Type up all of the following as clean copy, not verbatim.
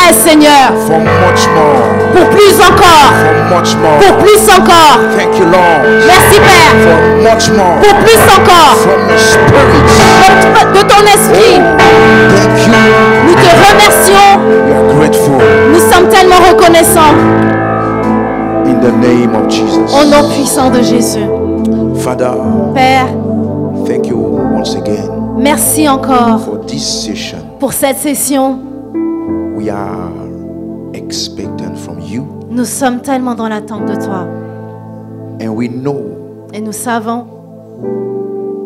prêt, Seigneur, for much more. pour plus encore, For much more. pour plus encore. Thank you, Lord. Merci, Père, For much more. pour plus encore From your spirit. de ton esprit. Thank you. Nous te remercions. We are grateful. Nous sommes tellement reconnaissants. In the name of Jesus. Au nom puissant de Jésus. Father, Père, thank you once again merci encore for this session. pour cette session. We are expectant from you, Nous sommes tellement dans l'attente de toi. and we know Et nous savons,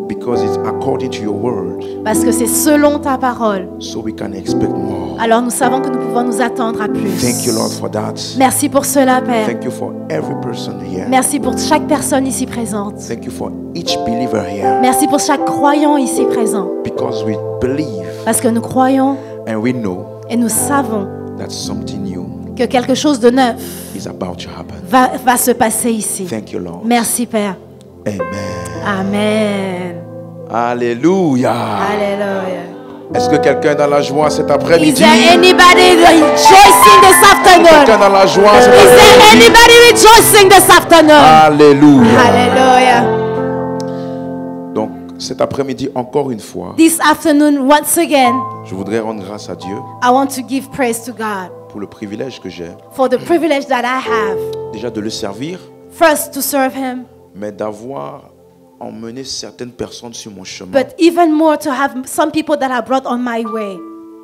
because it's according to your word, parce que c'est selon ta parole, so we can expect more. alors nous savons que nous pouvons nous attendre à plus. Thank you, Lord, for that. Merci pour cela, Père. Thank you for every person here. Merci pour chaque personne ici présente. Thank you for each believer here, Merci pour chaque croyant ici présent. because we believe Parce que nous croyons and we know et nous savons that something new que quelque chose de neuf is about to happen. va se passer ici. Thank you, Lord. Merci, Père. Amen. Amen. Alléluia. Alléluia. Est-ce que quelqu'un est dans la joie cet Is après-midi? there anybody rejoicing this afternoon? Quelqu'un dans la joie cet Is there après-midi? anybody rejoicing this afternoon? Alléluia. Hallelujah. Donc cet après-midi, encore une fois, This afternoon, once again, je voudrais rendre grâce à Dieu I want to give praise to God pour le privilège que j'ai for the privilege that I have, déjà de le servir, first to serve Him, mais d'avoir emmené certaines personnes sur mon chemin but even more to have some people that I brought on my way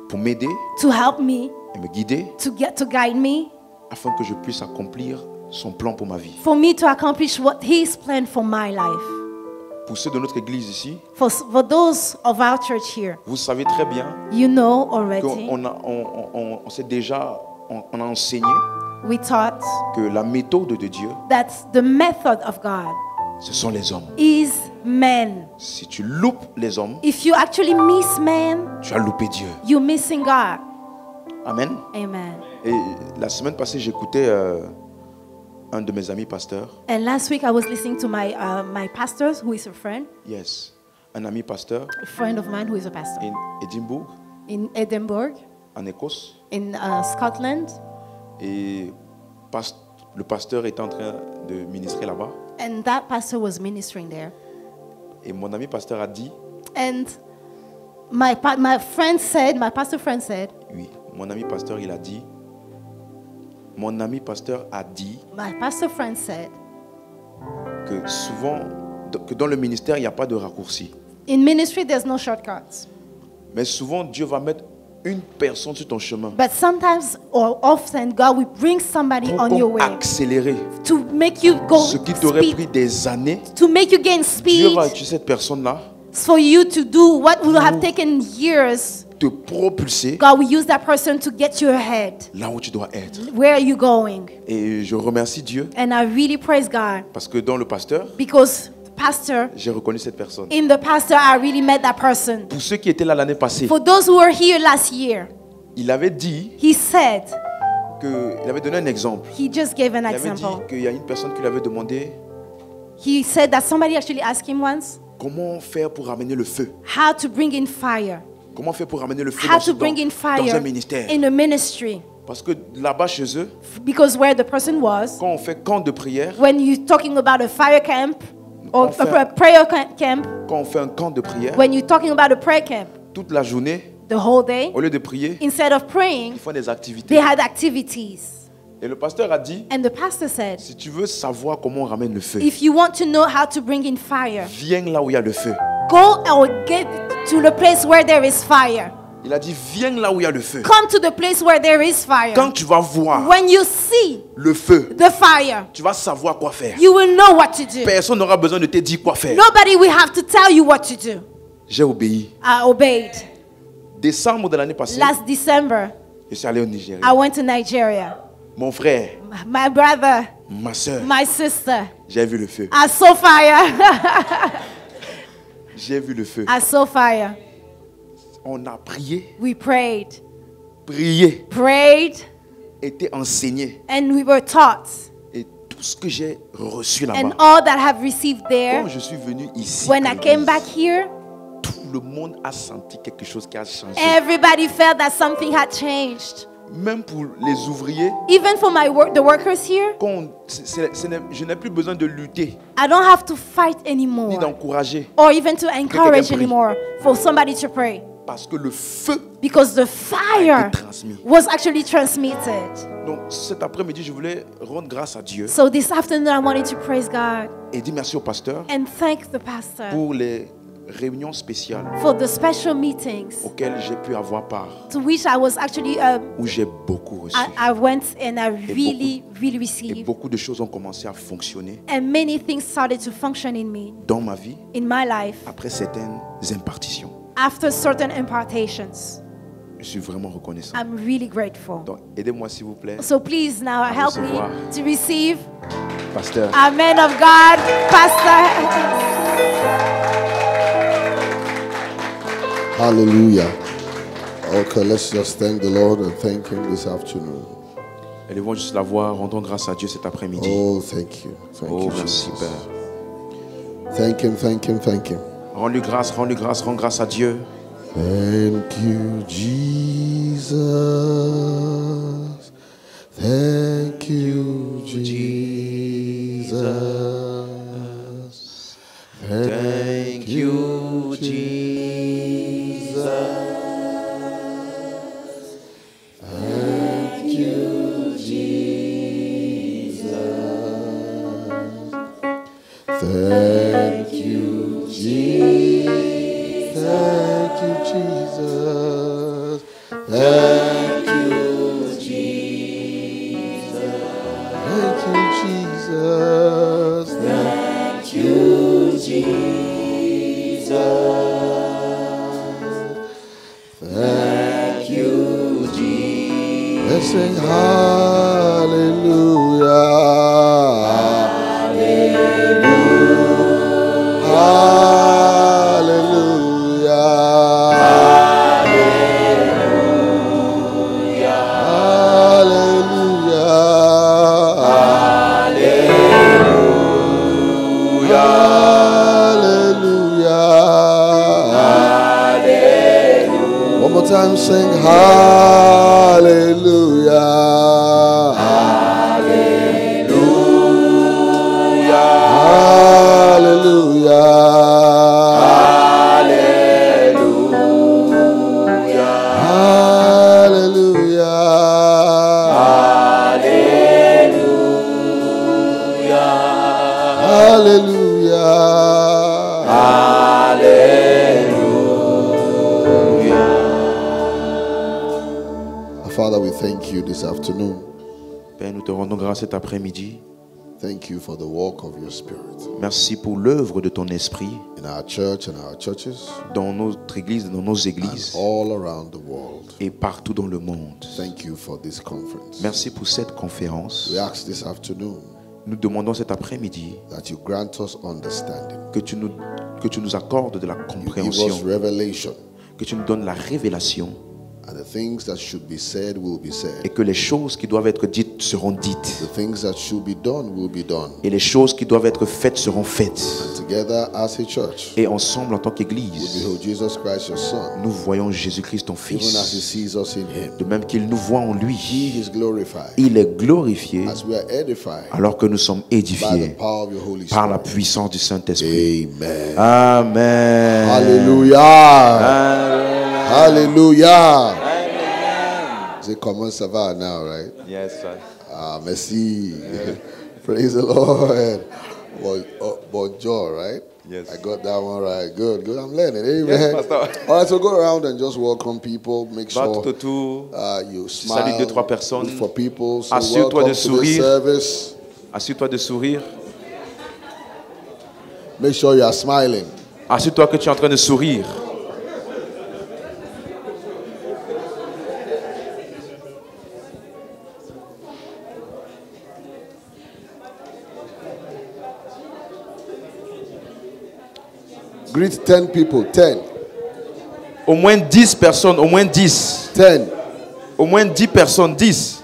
pour m'aider to help me, et me guider to guide me, afin que je puisse accomplir son plan pour ma vie. for me to accomplish what He's planned for my life. Pour ceux de notre église ici, For those of our church here, vous savez très bien you know already, qu'on s'est déjà, on a enseigné we taught que la méthode de Dieu, that the method of God ce sont les hommes. is men. Si tu loupes les hommes, If you actually miss man, tu as loupé Dieu. you're missing God. Amen. Amen. Et la semaine passée, j'écoutais un de mes amis pasteurs. And last week I was listening to my pastor, who is a friend Un ami pasteur of mine who is a pastor in Edinburgh, in Edinburgh, en Écosse. in Scotland. Et le pasteur était en train de ministrer là-bas. And that pastor was ministering there. Et mon ami pasteur a dit, And my pastor friend said, oui, mon ami pasteur, il a dit, mon ami pasteur a dit my pastor friend said, que souvent, que dans le ministère, il n'y a pas de raccourci. in ministry there's no shortcuts. Mais souvent, Dieu va mettre une personne sur ton chemin But sometimes or often God will bring somebody pour on your way accélérer to make you go ce qui t'aurait pris speed, des années. to make you gain Dieu speed, va utiliser cette personne-là, for you to do what would have taken years. te propulser God will use that person to get you ahead. là où tu dois être. Where are you going? Et je remercie Dieu And I really praise God parce que dans le pasteur, because pastor, j'ai reconnu cette personne. in the pastor, I really met that person. Pour ceux qui étaient là l'année passée, For those who were here last year, il avait dit he said, il avait donné un exemple. he just gave an Il avait dit example. qu'il y a une personne qui lui avait demandé He said that somebody actually asked him once comment faire pour ramener le feu. how to bring in fire, Comment faire pour ramener le feu how dans, to bring in dans un fire ministère. in a ministry. Parce que là-bas chez eux, Because where the person was, quand on fait camp de prière, when you're talking about a fire camp or Enfin. a prayer camp, quand on fait un camp de prière, when you're talking about a prayer camp, toute la journée, the whole day, au lieu de prier, instead of praying, ils font des activités. they had activities. Et le pasteur a dit, And the pastor said, si tu veux savoir comment on ramène le feu, if you want to know how to bring in fire, viens là où il y a le feu. go or get to the place where there is fire. Il a dit, viens là où il y a le feu. Come to the place where there is fire. Quand tu vas voir When you see le feu, the fire, tu vas savoir quoi faire. you will know what to do. Personne n'aura besoin de te dire quoi faire. Nobody will have to tell you what to do. J'ai obéi. I obeyed. Décembre de l'année passée, Last December, je suis allé au Nigeria. I went to Nigeria. Mon frère, My brother, ma soeur, my sister, j'ai vu le feu. I saw fire. J'ai vu le feu. I saw fire. On a prié, We prayed, prié, été enseigné. and we were taught. Et tout ce que j'ai reçu And là-bas, all that I have received there, quand je suis venu ici, when à I came l'église, back here, tout le monde a senti quelque chose qui a changé. everybody felt that something had changed. même pour les ouvriers, Even for the workers here, je n'ai plus besoin de lutter, I don't have to fight ni anymore d'encourager, or even to encourage prie. anymore for somebody to pray. parce que le feu Because the fire été transmis. was actually transmitted. Donc cet après-midi, je voulais rendre grâce à Dieu So this afternoon I wanted to praise God et dire merci au pasteur and thank the pastor pour les réunions spéciales for the special meetings auxquelles j'ai pu avoir part, to which I was actually où j'ai beaucoup reçu. I went and I really Et received. beaucoup de choses ont commencé à fonctionner And many things started to function in me, dans ma vie in my life, après certaines impartitions. after certain impartations. Je suis vraiment reconnaissant. I'm really grateful. Donc aidez-moi s'il vous plaît, So please now help me recevoir. to receive pasteur. a man of God, Pastor. Hallelujah. Okay, let's just thank the Lord and thank Him this afternoon. Élevons juste la voix, rendons grâce à Dieu cet après-midi. Oh, thank you. Thank Oh, you, merci Jesus. Père. Thank Him, thank Him, thank Him. Rends-lui grâce, rends-lui grâce, rends grâce à Dieu. Thank you, Jesus. Thank you, Jesus. Thank you, Jesus. Thank you, Jesus. Thank you, Jesus. Thank you, Jesus. Thank you, Jesus. Thank you, Jesus. Thank you, Jesus. Thank you, Jesus. Let's sing hallelujah. Hallelujah. Time sing hallelujah. Hallelujah. Hallelujah. Hallelujah. Hallelujah. Father, we thank you this afternoon. Père, nous te rendons grâce cet après-midi. Thank you for the work of your Spirit Merci pour l'œuvre de ton esprit in our church and our churches dans notre église, dans nos and églises all around the world. et partout dans le monde. Thank you for this conference. Merci pour cette conférence. We ask this afternoon Nous demandons cet après-midi that you grant us understanding. que tu nous accordes de la You give us compréhension, revelation, que tu nous donnes la révélation and the things that should be said will be et said. que les choses qui doivent être dites seront dites The things that should be done will be done. et les choses qui doivent être faites seront faites. Together as a church, Et ensemble en tant we qu'église, behold Jesus Christ, your Son, nous voyons Jésus-Christ ton even as He Fils. sees us in Him. De même qu'il nous voit en lui, He is glorified il est glorifié as we are edified alors que nous sommes by the édifiés power of your Holy par la Spirit. puissance du Saint-Esprit. Amen. Amen. Hallelujah. Hallelujah. C'est comment ça va now, right? Yes, sir. Ah, merci. Praise the Lord. Bonjour, right? Yes. I got that one right. Good, good. I'm learning. Amen. Yes, Pastor. All right, so go around and just welcome people. Make Va tout sure autour. you Salue smile. deux, trois personnes. Look for people. So Assure-toi welcome de to sourire. the service. Assure-toi de sourire. Make sure you are smiling. Assure-toi que tu es en train de sourire. Greet 10 people. 10. Au moins 10 personnes, au moins 10. 10. Au moins 10 personnes, 10.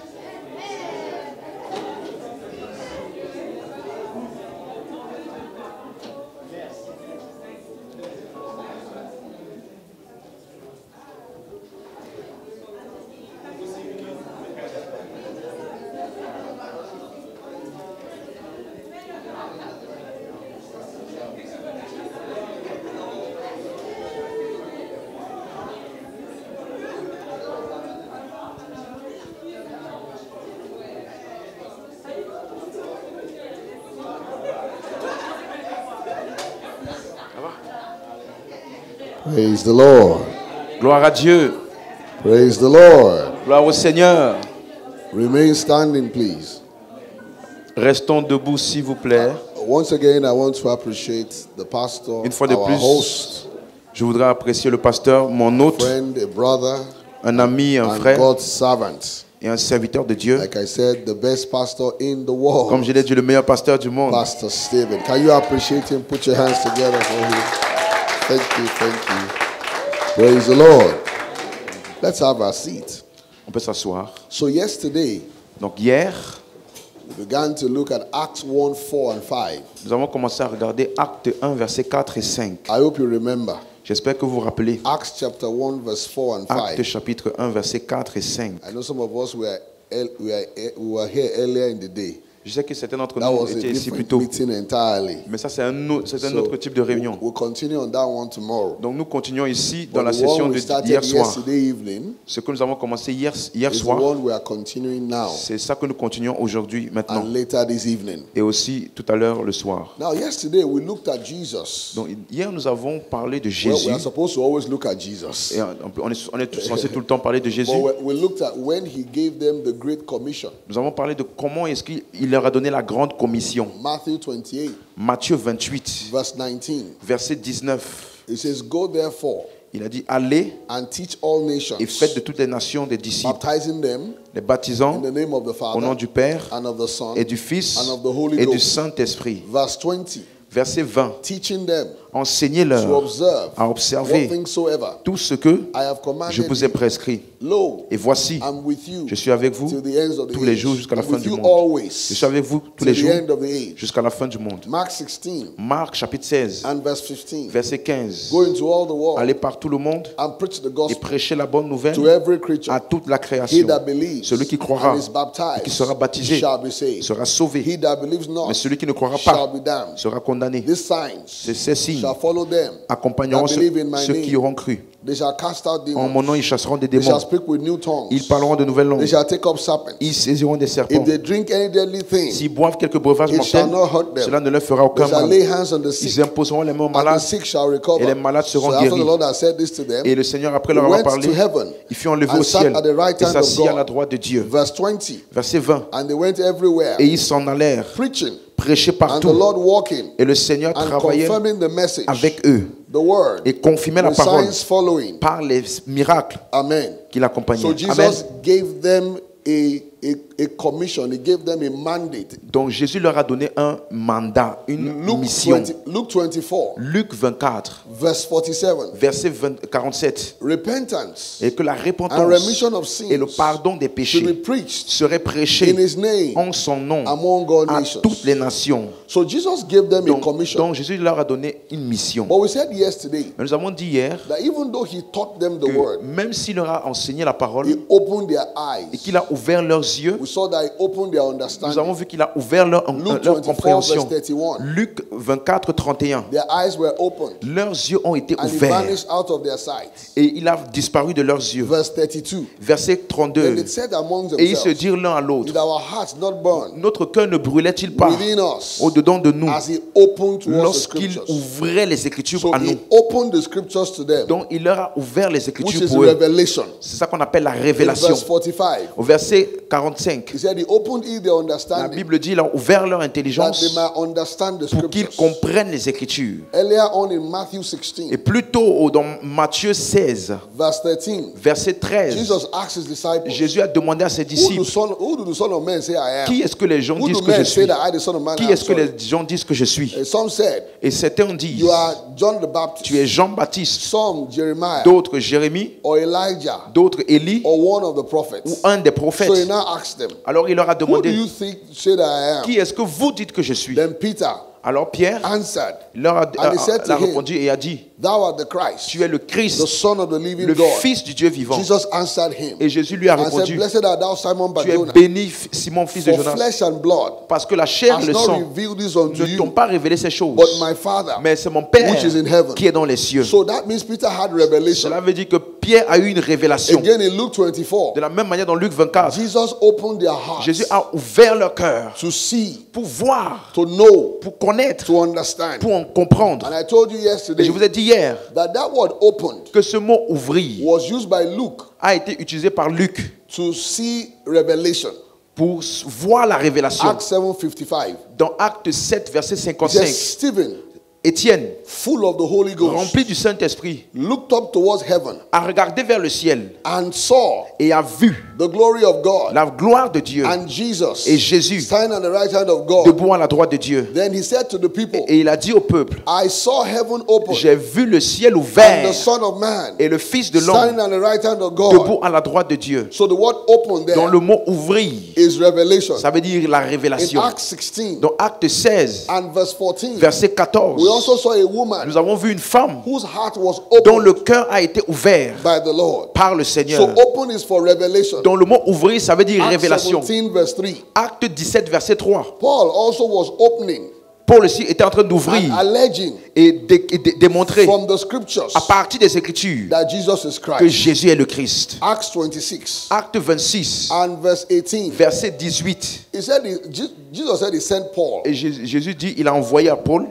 Praise the Lord. Gloire à Dieu. Praise the Lord. Gloire au Seigneur. Remain standing, please. Restons debout, s'il vous plaît. Once again, I want to appreciate the pastor, Une fois de our plus, host, je voudrais apprécier le pasteur, mon hôte, friend, a brother, un ami, un and frère God's servant. et un serviteur de Dieu. Like I said, the best pastor in the world, Comme je l'ai dit, le meilleur pasteur du monde. Pastor Stephen. Can you appreciate him? Put your hands together for him. Thank you, thank you. Praise the Lord. Let's have our seat. On peut s'asseoir. So yesterday, Donc hier, we began to look at Acts 1, 4 and 5. nous avons commencé à regarder Acte 1, versets 4 et 5. I hope you remember. J'espère que vous vous rappelez. Acts chapter 1, verse 4 and 5. Acte chapitre 1, versets 4 et 5. I know some of us were here earlier in the day. Je sais que certains d'entre That nous was a étaient ici plus different tôt. meeting entirely. Mais ça, c'est un autre type de réunion. We'll continue on that one tomorrow. Donc nous continuons ici dans But la the session one de we started hier soir. yesterday evening Ce que nous avons commencé hier is the soir, one we are continuing now c'est ça que nous continuons aujourd'hui, maintenant. and later this evening. Et aussi tout à l'heure, le soir. Now, yesterday we looked at Jesus. Donc hier, nous avons parlé de Well, Jésus. we are supposed to always look at Jesus. Et on est censé tout le temps parler de Jésus. But we looked at when he gave them the Great Commission. Nous avons parlé de comment est-ce qu'il leur a donné la grande commission. Matthew 28, Matthieu 28, verse 19. verset 19. It says, Go therefore Il a dit, allez and teach all nations, et faites de toutes les nations des disciples, baptizing them les in baptisant the name of the au nom Father du Père and of the Son et du Fils and of the Holy et du Ghost. Saint-Esprit. Verse 20, Verset 20. teaching them to Enseignez-leur observe à what observer things soever tout ce que I have je commanded vous ai you. prescrit. Lo, Et voici, I'm with you je suis avec vous till the ends of the tous les age. jours jusqu'à la I'm fin with du you monde. always Je suis avec vous tous les till the jours end of the age. jusqu'à la fin du monde. Mark 16 Marc chapitre 16, and verse 15. verset 15. Go into all the world Allez par tout le monde and preach the et gospel prêchez la bonne nouvelle to every creature. à toute la He création. that believes Celui qui croira and is et baptized qui sera baptisé shall be saved. sera sauvé. He that believes not Mais celui qui ne croira shall pas be damned. sera condamné. These signs Ces signes shall follow them accompagneront that believe in my ceux qui name. auront cru. They shall cast out En mon nom, demons. ils chasseront des They shall démons. speak with new tongues. Ils parleront de nouvelles They langues. shall take up serpents. Ils saisiront des serpents. If they drink any deadly thing, S'ils boivent quelques breuvages it shall mortels, not hurt them. cela ne leur fera They aucun shall mal. lay hands on the Ils sick, imposeront les mains aux and the malades sick shall recover. et les malades seront So after the guéris. Lord had said this to them, Et le Seigneur, après he leur avoir went parlé, to heaven il fut enlevé and au sat ciel at the right et hand of s'assit à la God. droite de Dieu. Verse 20. Verset 20. And they went everywhere, Et ils s'en allèrent preaching, prêcher and the partout. Lord walking Et le Seigneur and travaillait confirming the message, avec eux the word, et confirmait la with parole signs following. par les miracles Amen. qui l'accompagnaient. So Amen. Jesus gave them a commission. He gave them a mandate. Donc Jésus leur a donné un mandat, une Luke mission. 20, Luke 24, Luc 24, verse 47. verset 47. Repentance Et que la and repentance remission of et le sins pardon des should be péchés preached seraient prêchés in his name en son nom among all à nations. toutes les nations. So Jesus gave them a Donc, commission. Jésus leur a donné une mission. But we said yesterday Mais nous avons dit hier that even though he taught them the que word, même s'il leur a enseigné la parole he opened their et eyes. qu'il a ouvert leurs yeux, We saw that he opened their nous understanding. avons vu qu'il a ouvert leur Luke 24, compréhension. verse 31. Luc 24, 31. Their eyes were opened Leurs yeux ont été and he ouverts vanished out of their sight. et il a disparu de leurs yeux. Verse 32. Verset Then 32. they said among Et ils se themselves, dirent l'un à did l'autre, our hearts not burn notre cœur ne brûlait-il pas within us au-dedans de nous as he opened to us the lorsqu'il scriptures? ouvrait les Écritures So à nous? he opened the scriptures to them, Donc il leur a ouvert les which Écritures is pour eux. revelation. C'est ça qu'on appelle la In révélation. verse 45, Au verset 45, he said he opened their la understanding Bible dit qu'il a ouvert leur that intelligence they might understand the pour qu'ils scriptures. comprennent les Écritures. Earlier on in Matthew 16, Et plus tôt dans Matthieu 16, verse 13, verset 13, Jesus asked his disciples, Jésus a demandé à ses who disciples, do the Son of Man say I am? qui est-ce que les gens Who disent do que je men say suis? that I, the Son of Man, Qui am? est-ce que Sorry. les gens disent que je suis? Some said, Et certains disent, you are John the Baptist. tu es Jean-Baptiste, Some, Jeremiah, d'autres Jérémie, or Elijah, d'autres Élie, or one of the prophets. ou un des So he prophètes. now asked them, Alors il leur a who do demandé, you think say that I am? qui est-ce que vous dites que je suis? Then Peter Alors Pierre answered, leur And he said to him, répondu et a dit, thou art the Christ, tu es le the Christ, Son of the living le God. Fils du Dieu vivant. Jesus answered him Et Jésus lui a and said, répondu, blessed art thou, Simon tu es Barjona, béni Simon, fils de for Jonas, flesh and blood parce que la chair et has le not sang revealed this unto ne t'ont you, pas révélé ces choses, but my Father mais c'est mon Père which is in heaven. qui est dans les cieux. So that means Peter had revelation. Cela veut dire que Pierre a eu une révélation. Again in Luke 24, De la même manière dans Luc 24, Jesus opened their hearts Jésus a ouvert leur cœur to see, pour voir, to know, pour connaître, to understand. pour en comprendre. And I told you Et yesterday je vous ai dit hier that word opened que ce mot ouvrir was used by Luke a été utilisé par Luc to see revelation. pour voir la révélation. Acts 7:55. Dans Acte 7, verset It says 55, Stephen, Étienne, full of the Holy Ghost, rempli du Saint-Esprit, looked up towards heaven a regardé vers le ciel and saw et a vu the glory of God la gloire de Dieu and Jesus et Jésus standing on the right hand of God. debout à la droite de Dieu. Then he said to the people, Et il a dit au peuple, I saw heaven open j'ai vu le ciel and ouvert the Son of Man et le Fils de standing l'homme on the right hand of God. debout à la droite de Dieu. So the word open Dans there le mot ouvrir, is revelation. ça veut dire la In révélation. Acts 16 Dans Acte 16, and verse 14, verset we 14, also saw a woman nous avons vu une femme whose heart was dont opened le cœur a été ouvert by the Lord. par le So Seigneur. open is for revelation. Dans le mot ouvrir, ça veut dire Acts révélation. 17 verse 3. Acte 17, verset 3. Paul also was opening Paul aussi était en train and d'ouvrir alleging et démontrer from the scriptures à partir des Écritures that Jesus is que Christ. Jésus est le Christ. Acts 26 Acte 26, and verse 18. verset 18. He said Jesus said he sent Paul Et Jésus dit, il a envoyé à Paul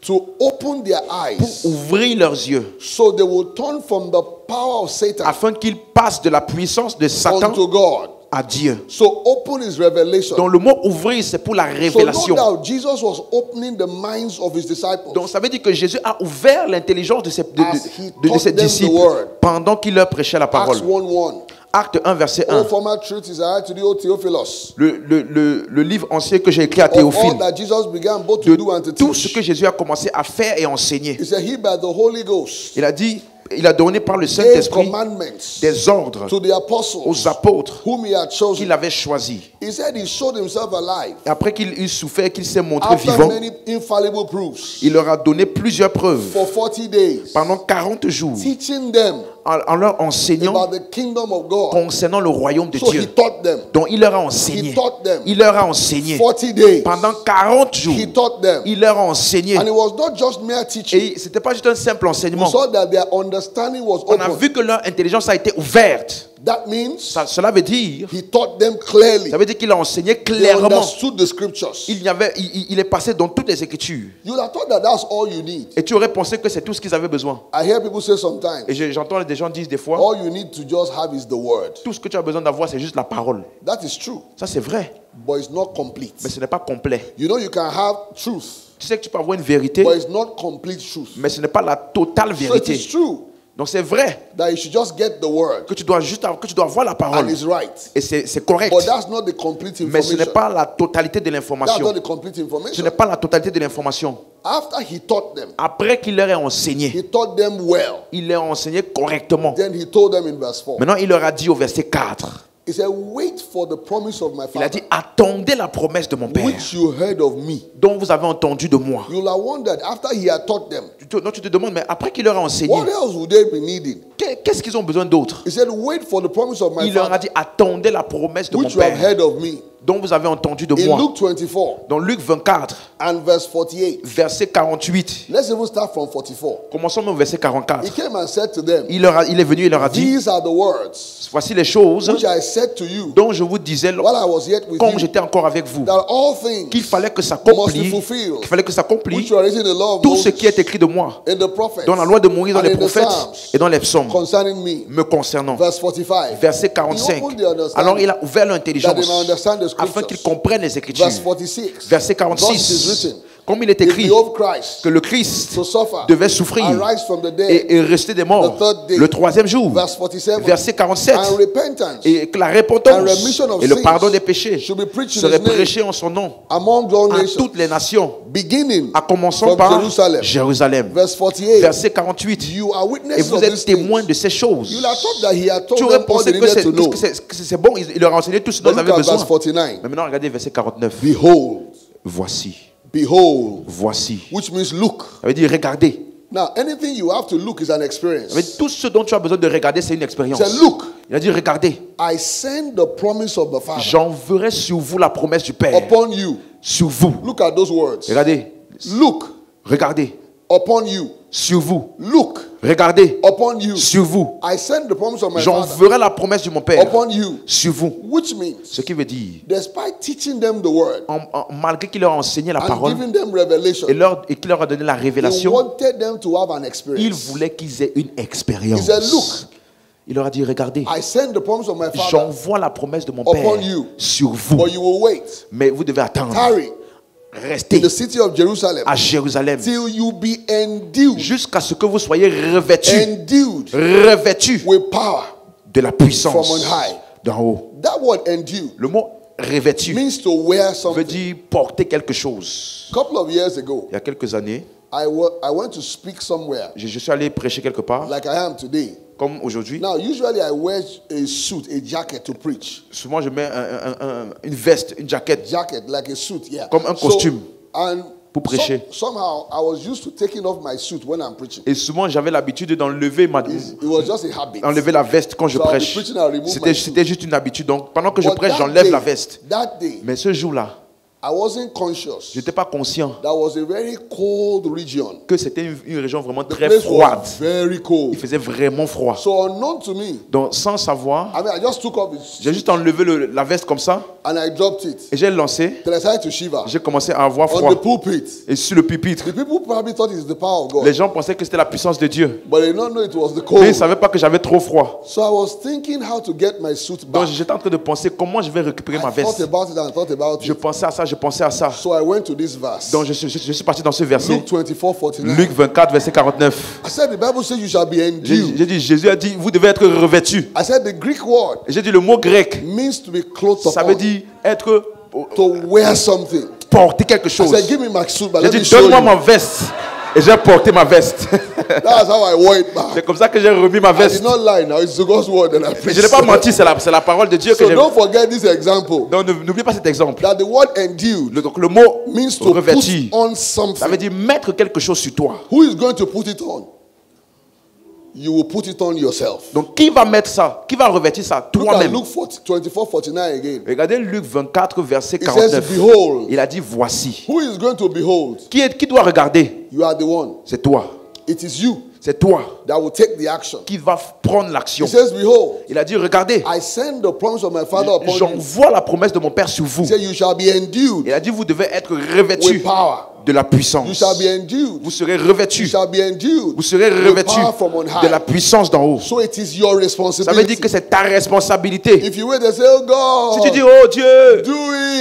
to open their pour eyes ouvrir leurs yeux so they will turn from the power of Satan afin qu'ils passent de la puissance de Satan unto God. à Dieu. So open is revelation. Donc le mot ouvrir, c'est pour la So no révélation. doubt Jesus was opening the minds of his disciples. Donc ça veut dire que Jésus a ouvert l'intelligence de ses, As he de taught ses them the disciples word. pendant qu'il leur prêchait la parole. Acts 1:1. Acte 1, verset All 1. former truths is I to thee, O Theophilus. Le livre ancien que j'ai écrit à Of Théophile, all that Jesus began both to de do and to tout ce teach. que Jésus a commencé à faire et enseigner. He said he by the Holy Ghost Il a dit, il a donné par le gave Saint-Esprit commandments des ordres to the apostles aux apôtres whom he had chosen. qu'il avait choisis. He said he showed himself alive Et après qu'il eut souffert, qu'il s'est montré after vivant, many infallible proofs il leur a donné plusieurs preuves for 40 days, pendant 40 jours teaching them en leur enseignant about the kingdom of God. concernant le royaume de So he Dieu. taught them. Donc il leur a He enseigné. taught them Il leur a enseigné 40 days. pendant 40 jours. He taught them. Il leur a enseigné. And it was not just mere teaching. Et ce n'était pas juste un simple We enseignement. saw that their understanding was On a open. vu que leur intelligence a été ouverte. That means Cela veut dire, he taught them clearly. ça veut dire qu'il a enseigné They clairement. understood the scriptures. Il est passé dans toutes les Écritures. You would have thought that that's all you need. Et tu aurais pensé que c'est tout ce qu'ils avaient besoin. I hear people say sometimes, Et j'entends des gens dire des fois, all you need to just have is the word. tout ce que tu as besoin d'avoir, c'est juste la parole. That is true, Ça, c'est vrai, but it's not complete. mais ce n'est pas complet. You know, you can have truth, Tu sais que tu peux avoir une vérité, but it's not complete truth. mais ce n'est pas la totale So it vérité. is true Donc c'est vrai that you should just get the word que tu dois avoir la and parole. it's right. Et c'est correct. But that's not the complete Mais ce n'est information. pas la totalité de That's l'information. not the complete Ce information. n'est pas la totalité de l'information. After he taught them, Après qu'il leur ait enseigné, he taught them well. il leur a enseigné correctement. Then he told them in verse 4. Maintenant, il leur a dit au verset 4, He said, wait for the promise of my il a father, dit, attendez la promesse de mon Père, which you heard of me. dont vous avez entendu de moi. You'll have wondered, after he had taught them, Donc tu te demandes, mais après qu'il leur a enseigné, what else would they be needing? qu'est-ce qu'ils ont besoin d'autre? He said, wait for the promise of my Il leur a father, dit, attendez la promesse de mon which you have Père, heard of me. dont vous avez entendu de In moi. Luke 24 Dans Luc 24, and verse 48. verset 48. Let's even start from 44. Commençons au verset 44. He came and said to them, Il est venu, il leur a dit, these are the words voici les choses which I said to you dont je vous disais while I was yet with quand you, j'étais encore avec vous, that all things qu'il fallait que ça must be accomplisse, fulfilled, qu'il fallait que ça accomplisse which were written in the law of tout ce Moses, qui est écrit de moi in the prophets, dans la loi de Moïse, dans and les in the prophètes Psalms, et dans les psaumes concerning me. me concernant. Verse 45. Verset He 45. opened the understanding Alors il a ouvert leur that they intelligence may understand the afin scriptures. qu'ils comprennent les Écritures. Verse 46. Verset Thus it is 46. written, Comme il est if écrit behold Christ que le Christ to suffer devait souffrir and rise from the dead, et rester des morts the third day. le troisième jour. verse 47, Verset 47. and repentance Et que la and repentance remission of et le sins pardon des péchés should be preached in seraient his name prêchés en son nom among all à nations, toutes les nations, beginning à commencer from par Jerusalem. Jérusalem. Verse 48. Verset 48. You are Et witnesses vous of êtes these témoins things. de ces choses. You have thought that he had Tu told aurais them all pensé they que needed to know. c'est bon, il leur a enseigné tout ce dont But ils look avaient at verse besoin. 49. Mais maintenant, regardez verset 49. Behold, Voici, behold, voici. which means look. Ça veut dire regardez. Now, anything you have to look is an experience. Ça veut dire, tout ce dont tu as besoin de regarder, c'est une expérience. He said, look, Il a dit regardez, I send the promise of the Father j'enverrai sur vous la promesse du Père. upon you. Sur vous. Look at those words. Regardez, Look regardez, upon you. sur vous. Look regardez, upon you. sur vous, I send the promise of my Father j'enverrai la promesse de mon Père upon you. sur vous. Which means, Ce qui veut dire, despite teaching them the word malgré qu'il leur a enseigné la and parole giving them revelation, et qu'il leur a donné la he révélation, wanted them to have an il experience. voulait qu'ils aient une He expérience. said, look, Il leur a dit, regardez, I send the promise of my Father, j'envoie la promesse de mon upon Père you. sur vous, but you will wait, mais vous devez attendre, tarry in rester the city of Jerusalem à Jérusalem till you be endued, jusqu'à ce que vous soyez revêtus with power de la from on puissance high. d'en haut. That word endued Le mot revêtu means to wear veut something. dire porter quelque chose. A couple of years ago, Il y a quelques années, I went to speak somewhere je suis allé prêcher quelque part, like I am today. comme aujourd'hui. Now, usually I wear a suit, a jacket to preach. Souvent, je mets une veste, une jaquette, Jacket, like a suit, yeah. comme un costume And pour prêcher. somehow I was used to taking off my suit when I'm preaching. Et souvent, j'avais l'habitude d'enlever It was just a habit. enlever la veste quand je So I'll be prêche. preaching, I'll remove my suit. C'était juste une habitude. Donc, pendant que je But prêche, that j'enlève day- la veste. That day, Mais ce jour-là, I wasn't conscious je n'étais pas conscient that was a very cold region. que c'était une région vraiment The très place froide. was very Il cold. faisait vraiment froid. So unknown to me, Donc, sans savoir, I mean, I just took off j'ai it juste enlevé la veste comme ça and I dropped it. et j'ai lancé. Till I started to shiver J'ai commencé à avoir on froid. the pulpit. Et sur le pupitre, The people probably thought it's the power of God, les gens pensaient que c'était la puissance de Dieu. but they don't know it was the Mais ils ne cold. savaient pas que j'avais trop froid. So I was thinking how to get my suit Donc, back. j'étais en train de penser comment je vais récupérer ma I thought veste. about it and I thought about Je it. pensais à ça, je pensais à ça. So I went to this verse. Donc, je suis parti dans ce verset. Luke 24:49. Luc 24, verset 49. I said the Bible says you shall be endued. J'ai dit, Jésus a dit, vous devez être revêtus. I said the Greek word Et j'ai dit, le mot grec, means to be clothed ça veut upon, dire être, to wear something. porter quelque I chose. said give me my suit, but J'ai let me dit, show donne-moi you. ma veste. Et j'ai porté ma veste. That's how I wore it back. C'est comme ça que j'ai remis ma I did veste. not lie now. It's the God's word that I Mais preach. je n'ai pas menti, c'est la parole de Dieu que So j'ai. don't forget this example. Donc, n'oubliez pas cet exemple. That the word endued Donc, le mot means to revêtu, put on ça veut something. dire mettre quelque chose sur toi. Who is going to put it on? You will put it on yourself. Donc, qui va mettre ça? Qui va revêtir ça? Look at Toi-même. Luke 24:49 again. Regardez Luc 24, verset It says, 49. behold. Il a dit, voici. Who is going to behold? Qui doit regarder? You are the one. C'est toi. It is you C'est toi that will take the action. qui va prendre l'action. He says, behold, Il a dit, regardez, I send the promise of my Father upon you. j'envoie la promesse de mon Père sur vous. He said, you shall be endued Il a dit, vous devez être revêtus with power. de la You puissance. shall be endued. Vous serez You revêtus. shall be endued Vous serez with revêtus power from on de la high. puissance d'en haut. So it is your Ça veut responsibility. dire que c'est ta responsabilité. If you wait and say, oh Si tu dis, God, oh Dieu, do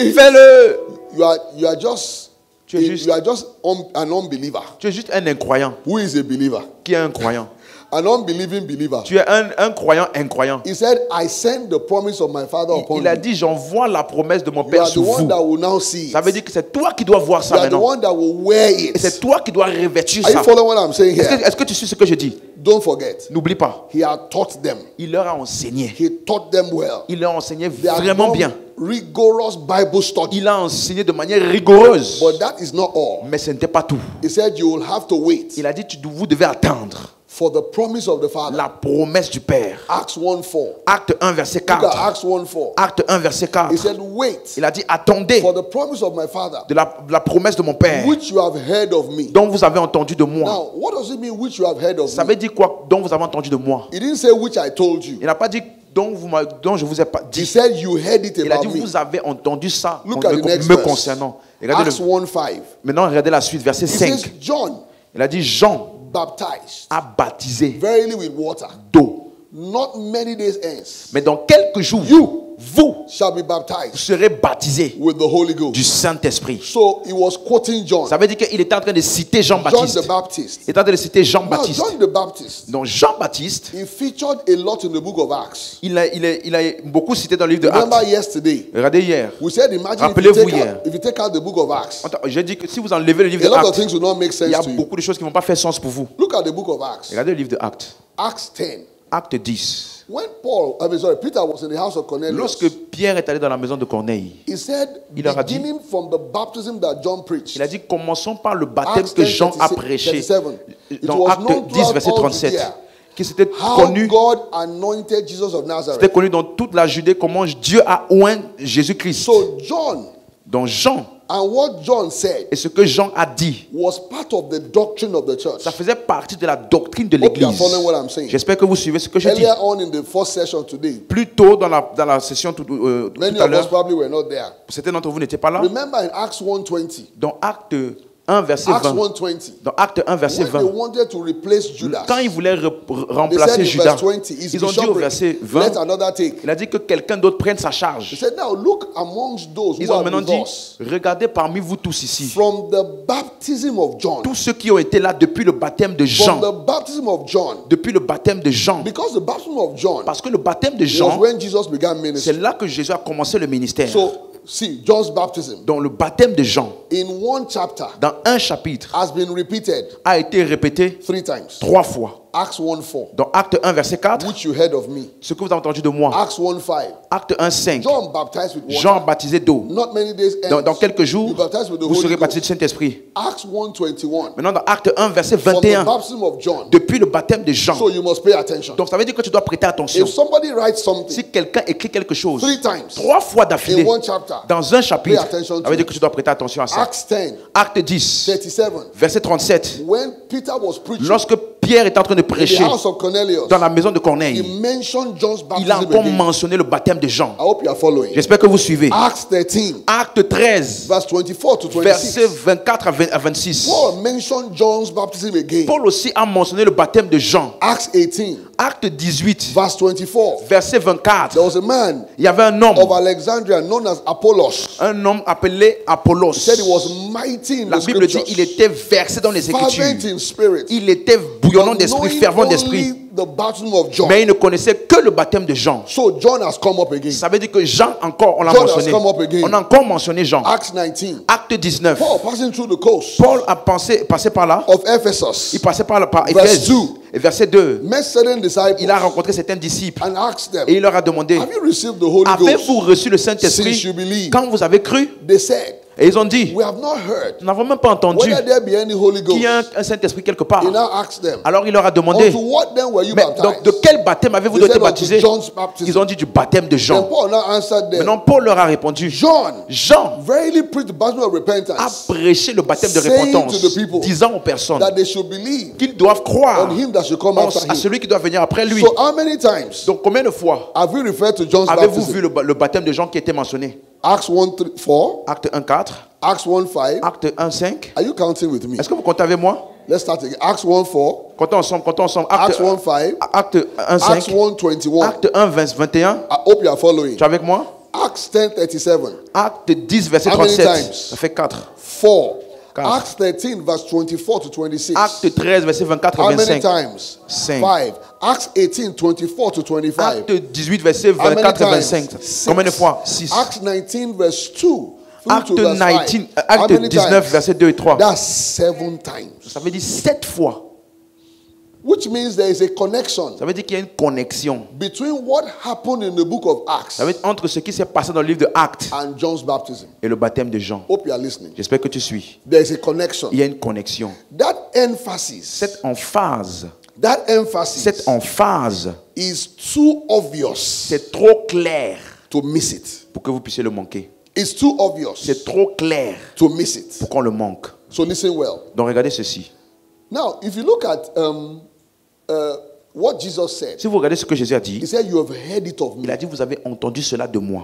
it, fais-le, you are just Tu es juste- an unbeliever. tu es juste un incroyant. Who is a believer? Qui est un croyant? An unbelieving believer. Tu es un croyant incroyant. He said, I send the promise of my Father upon Il a you. dit, j'envoie la promesse de mon You Père are the sur one vous. that will now see Ça veut it. dire que c'est toi qui dois voir You ça are the maintenant. one that will wear Et c'est it. toi qui dois revêtir Are you ça. following what I'm saying here? Est-ce que tu sais ce que je dis? Don't forget, N'oublie pas. he had taught them. Il leur a enseigné. He taught them well. Il leur a enseigné They had vraiment done bien. rigorous Bible study. Il a enseigné de manière rigoureuse. But that is not all. Mais ce n'était pas tout. He said you will have to wait Il a dit, vous devez attendre for the promise of the Father. la promesse du Père. Acts 1:4. Acte 1, verset Look at 4. Acts 1:4. Acte 1, verset 4. He said, wait Il a dit, attendez for the promise of my Father, de la promesse de mon Père, which you have heard of me. dont vous avez entendu de moi. Now, what does it mean, which you have heard of Ça me? veut dire quoi, dont vous avez entendu de moi? He didn't say, which I told you. Il n'a pas dit, dont je vous ai pas He dit. said, you heard it Il a dit, about me. vous avez entendu ça Look at the next me verse. concernant. Regardez Acts 1:5. maintenant, regardez la suite, verset He says, 5. John Il a dit, Jean baptized a baptisé verily with water. d'eau. Not many days hence Mais dans quelques jours, vous shall be baptized serez baptisés with the Holy du Ghost. Saint-Esprit. So he was quoting John. Ça veut dire qu'il était en train de citer John Jean-Baptiste. the Baptist. Il est en train de citer Now, Jean-Baptiste. John the Baptist, Donc Jean-Baptiste, he featured a lot in the book of Acts. il a beaucoup cité dans le livre de Remember Actes. yesterday, Regardez hier. we said, imagine if Rappelez-vous you, hier. if you take out the book of Acts, J'ai dit que si vous enlevez le livre a de lot of Actes, things will not make il y a sense to you. beaucoup de choses qui ne vont pas faire sens pour vous. Look at the book of Acts. Regardez le livre de Actes. Acts 10. Acte 10. When Peter was in the house of Cornelius, Lorsque Pierre est allé dans la maison de Corneille, he said, il leur a dit- beginning from the baptism that John preached, il a dit, commençons par le baptême Acts que 10, Jean a 36, prêché. 37. It Dans was Acte known 10, throughout verset all 37. Judea Qui s'était how connu, God anointed Jesus of Nazareth. c'était connu dans toute la Judée comment Dieu a oint Jésus-Christ. So John Donc Jean And what John said Et ce que Jean a dit, was part of the doctrine of the church. ça faisait partie de la doctrine de Hope you are l'Église. following what I'm saying. J'espère que vous suivez ce que je dis. Earlier on in the first session today, Plus tôt dans la session tout many à of us l'heure, probably were not there. certains d'entre vous n'étaient pas là. Remember in Acts 1:20, Dans Acte 1, verset Acts 20. 1:20, Dans Acte 1, verset when they 20. wanted to replace Judas, Quand ils voulaient they said remplacer in Judas, verse 20, is ils ont dit au verset bishopric, 20, let another take. il a dit que quelqu'un d'autre prenne sa He charge. said, now look amongst those Ils who ont are maintenant with dit, us, regardez parmi vous tous ici, from the baptism of John, tous ceux qui ont été là depuis le baptême de from Jean, the baptism of John, depuis le baptême de Jean, because the baptism of John parce que le baptême de was Jean, when Jesus began c'est ministry. là que Jésus a commencé le ministère. So, see, John's baptism Donc le baptême de Jean, in one chapter dans un chapitre, has been repeated a été répété 3 times. 3 fois. Acts 1:4, Dans Acte 1, verset 4, which you heard of me. ce que vous avez entendu de moi. Acts 1:5, Acte 1, 5, John baptized with water. Jean baptisé d'eau. Not many days Dans quelques you jours, baptized with the vous Holy serez Ghost. baptisé du Saint-Esprit. Acts 1:21, Maintenant, dans Acte 1, verset from the 21, baptism of John. depuis le baptême de Jean. So you must pay attention. Donc ça veut dire que tu dois prêter attention. If somebody writes something Si quelqu'un écrit quelque chose 3 times 3 fois d'affilée in one chapter, dans un chapitre, Pay attention to ça veut dire it. que tu dois prêter attention à ça. Acts 10, Acte 10, 37, verset 37. when Peter was preaching Lorsque Pierre est en train de in the prêcher house of Cornelius, dans la maison de he Corneille, mentioned John's il a baptism encore again. mentionné le baptême de Jean. I hope you are following. J'espère que vous suivez. Acts 13, Acte 13, verse 24 to verset 26. 24 à 26. Paul mentioned John's baptism again. Paul aussi a mentionné le baptême de Jean. Acts 18, Acte 18, verse 24. verset 24. There was a man Il y avait un of homme, Alexandria known as Apollos. un homme appelé Apollos. He said he was mighty in La the Bible dit scriptures, il était versé dans les fervent Écritures. in spirit, Il était bouillonnant but d'esprit, knowing fervent d'esprit. only the baptism of John. Mais il ne connaissait que le baptême de Jean. So John has come up again. Ça veut dire que Jean encore, on l'a John has mentionné. come up again. On a encore mentionné Jean. Acts 19. Acte 19. Paul passing through the coast Paul a passé par là. of Ephesus, Il passait par Verse Éphèse. 2. Et verset 2. met certain disciples Il a rencontré certains disciples. and asked them, Et il leur a demandé, have you received the Holy avez-vous Ghost reçu le since Saint-Esprit you believe? quand vous avez cru? They said, Et ils ont dit, we have not heard nous n'avons même pas entendu whether there be any Holy qu'il y a Ghost. un Saint-Esprit quelque part. He now asked them, Alors il leur a demandé, unto what then were you mais donc de baptized? quel baptême avez-vous They été said, unto baptisé? John's baptism. Ils ont dit du baptême de Then Jean. Paul now answered them, Maintenant Paul leur a répondu, John Jean verily preached the baptism of a repentance, prêché le baptême de saying repentance, to the people disant aux personnes that they should believe qu'ils doivent croire on him that should come after à him. celui qui doit venir après lui. So how many times Donc combien de fois have you referred to John's avez-vous baptism? vu le baptême de Jean qui était mentionné? Acts 1:4, Acte 1, 4, Acts 1:5. Acte 1, 5. Are you counting with me? Est-ce que vous comptez avec moi? Let's start again. Acts 1:4, Comptons ensemble, comptons ensemble. Acts 1:5, Acte 1, Acts 5, 1:21. Acte 1, 21. I hope you are following. Tu es avec moi? Acts 10:37, Acte 10, verset How many 37. times? Ça fait 4. 4. Quatre. Acts 13, verse 24 to 26. Acte 13, verset 24 How à many 25. times? 5. 5. Acts 18, 24 to 25. Acte 18, verset How many 24 à times? 25. 6. Combien de fois? 6. Acts 19, verse 2. through Acte to verse 19, 5. How Acte many 19, times? verset 2 et 3. That's 7 times. Ça veut dire 7 fois. Which means there is a connection Ça veut dire qu'il y a une connexion. between what happened in the book of Acts Ça veut dire entre ce qui s'est passé dans le livre de Actes and John's baptism. et le baptême de Jean. Hope you are listening. J'espère que tu suis. There is a connection. Il y a une connexion. That emphasis, Cette emphase that emphasis is too obvious c'est trop clair to miss it. pour que vous puissiez le manquer. It's too obvious C'est trop clair to miss it. pour qu'on le manque. So listen well. Donc regardez ceci. Now, if you look at what Jesus said, Si vous regardez ce que Jésus a dit, he said, "You have heard it of il me." a dit, vous avez entendu cela de moi.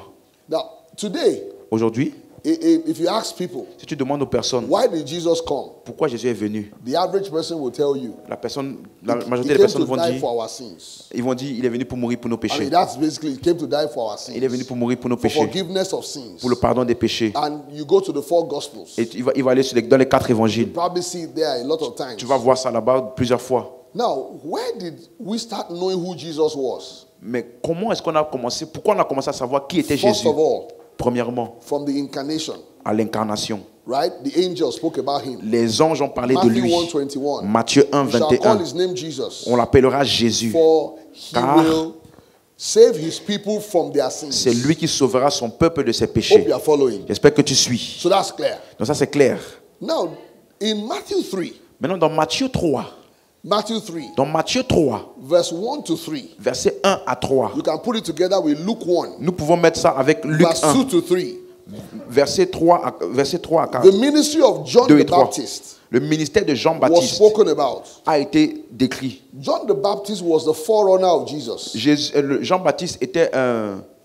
Now, today, Aujourd'hui, if you ask people, si tu demandes aux personnes, why did Jesus come? pourquoi Jésus est venu? The average person will tell you, La he majorité des came personnes to vont die dire, for our sins. ils vont dire, il est venu pour mourir pour nos I péchés. mean, that's basically, he came to die for our sins. Il est venu pour mourir pour nos For péchés, forgiveness of sins. pour le pardon des péchés. And you go to the 4 Gospels. Et il va aller dans les 4 évangiles. You probably see it there a lot of times. Tu vas voir ça là-bas plusieurs fois. Now, where did we start knowing who Jesus was? Mais comment est-ce qu'on a commencé? Pourquoi on a commencé à savoir qui était First Jésus? of all, Premièrement, from the incarnation, à l'incarnation. right? The angels spoke about him. Les anges ont parlé de Matthew lui. 1:21. Matthieu 1, You shall call 21. his name Jesus, On l'appellera Jésus. for he Car will save his people from their sins. c'est lui qui sauvera son peuple de ses Hope péchés. you are following. J'espère que tu suis. So that's clear. Donc ça c'est clair. Now, in Matthew 3, Maintenant dans Matthieu 3, dans Matthieu 3, verse 1 to 3, versets 1 à 3, you can put it together with Luke 1, nous pouvons mettre ça avec Luc verse 1, 2 to 3. verset 3 à 4. The ministry of John 2 et the 3. Baptist Le ministère de was Jean-Baptiste spoken about. a été décrit. John the Baptist was the forerunner of Jesus. Jean-Baptiste était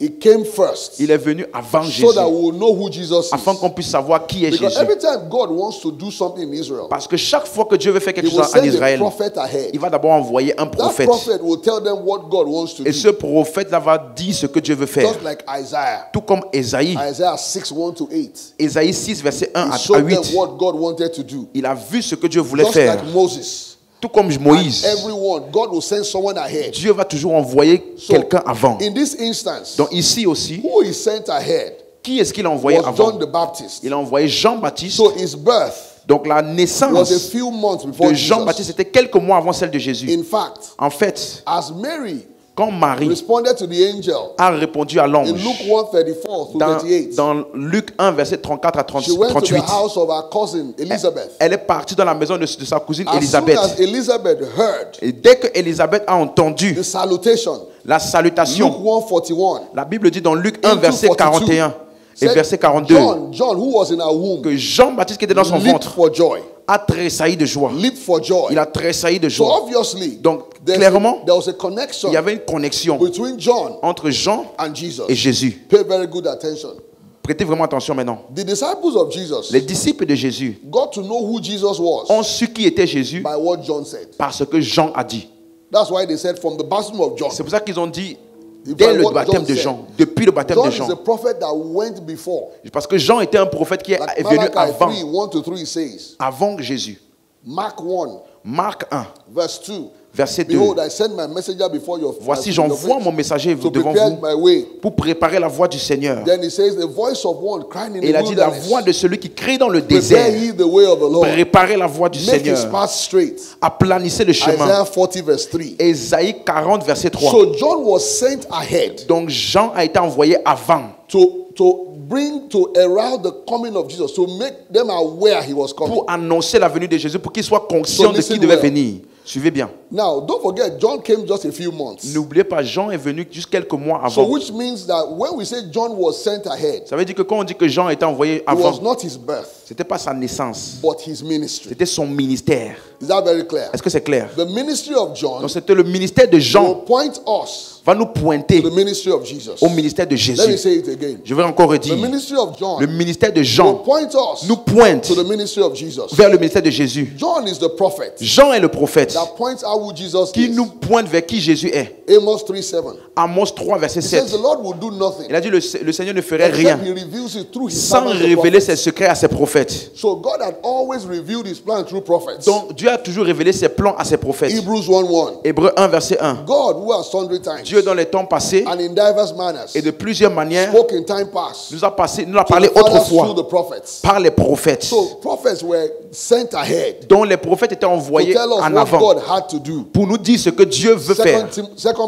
He came first il est venu avant so Jésus, that we will know who Jesus afin is. qu'on puisse savoir qui est Because Jésus. every time God wants to do something in Israel, Parce que chaque fois que Dieu veut faire quelque He will chose en send a Israël, prophet ahead. il va d'abord envoyer un That prophète. prophet will tell them what God wants to Et do. ce prophète-là va dire ce que Dieu veut faire. Just like Isaiah. Tout comme Ésaïe. Isaiah 6, 1-8. Ésaïe 6, verset 1 He à showed them 8. what God wanted to do. Il a vu ce que Dieu voulait Just faire. like Moses. Tout comme Moïse. Everyone, God will send someone ahead. Dieu va toujours envoyer So, quelqu'un avant. in this instance, Donc ici aussi, who he sent ahead qui est-ce qu'il a envoyé was avant? John the Baptist. Il a envoyé Jean-Baptiste. So his birth Donc la was a naissance few months before de Jesus. Jean-Baptiste c'était quelques mois avant celle de Jésus. In fact, En fait, as Mary quand Marie responded to the angel a répondu à in l'ange, Luke 1:34 through dans, 38, dans Luc 1, verset 34 à she went to 38, the house of her cousin Elizabeth. elle est partie dans la maison de sa cousine As soon Élisabeth. as Elizabeth heard Et dès que Élisabeth a entendu the salutation, la Luke salutation, 1:41, la Bible dit dans Luc 1, into verset 42, 41 et said, verset 42, John, who was in her womb, que Jean-Baptiste qui était dans son leaped ventre for joy. a tressailli de joie. Leaped for joy. Il a tressailli de So joie. obviously, Donc, there clairement, was a connection il y avait une connexion between John entre Jean and Jesus. et Jésus. Pay very good attention. Prêtez vraiment attention maintenant. The disciples of Jesus Les disciples de Jésus got to know who Jesus was ont su qui était Jésus by what John said. parce que Jean a dit. That's why they said from the baptism of John. C'est pour ça qu'ils ont dit By dès le what baptême John de said. Jean, depuis le baptême John de is Jean. a prophet that went before. Parce que Jean était un prophète qui est Like venu Malachi avant, 3:1-3 says, avant Jésus. Mark 1, Marc 1, verse 2. verset 2. Behold, I send my messenger before your Voici, your j'envoie face mon messager to devant prepare vous my way. pour préparer la voie du Seigneur. Then he says, the voice of one crying in Et il a the dit la wilderness. voix de celui qui crie dans le Prepare désert. ye the way of the Lord. Préparez la voie du Make his Seigneur. path straight. Aplanissez le chemin. Isaiah 40 verse 3. Ésaïe 40, verset 3. So John was sent ahead Donc Jean a été envoyé avant to herald the coming of Jesus, to make them aware he was coming. pour annoncer la venue de Jésus, pour qu'il soit conscient So de listen qui devait well. venir. Suivez bien. Now, don't forget, John came just a few months. N'oubliez pas, Jean est venu juste quelques mois So avant. which means that when we say John was sent ahead, Ça veut dire que quand on dit que Jean a été envoyé it avant, was not his birth, c'était pas sa naissance, but his ministry. c'était son ministère. Is that very clear? Est-ce que c'est clair? The ministry of John Donc c'était le ministère de will Jean point us va nous pointer to the ministry of Jesus. au ministère de Let me Jésus. say it again. Je vais encore The redire. ministry of John Le ministère de will Jean point us nous pointe to the ministry of Jesus. vers le ministère de Jésus. John is the prophet Jean est le prophète that points out who Jesus qui is. nous pointe vers qui Jésus est. Amos 3:7. Amos 3, verset He says 7. the Lord will do nothing Il a dit le Seigneur ne ferait rien except he reveals it through his sans servants, the révéler prophets. ses secrets à ses prophètes. So God had always revealed his plan through prophets. Donc Dieu a toujours révélé ses plans à ses prophètes. Hebrews 1:1. Hébreux 1, verset 1. God, who has sundry times Dieu dans les temps passés and in diverse manners et de plusieurs manières spoke in time past nous a to parlé the fathers autrefois through the prophets. par les prophètes. So prophets were sent ahead Dont les prophètes étaient to envoyés tell us en what avant God had to do. pour nous dire ce que Dieu veut faire. 2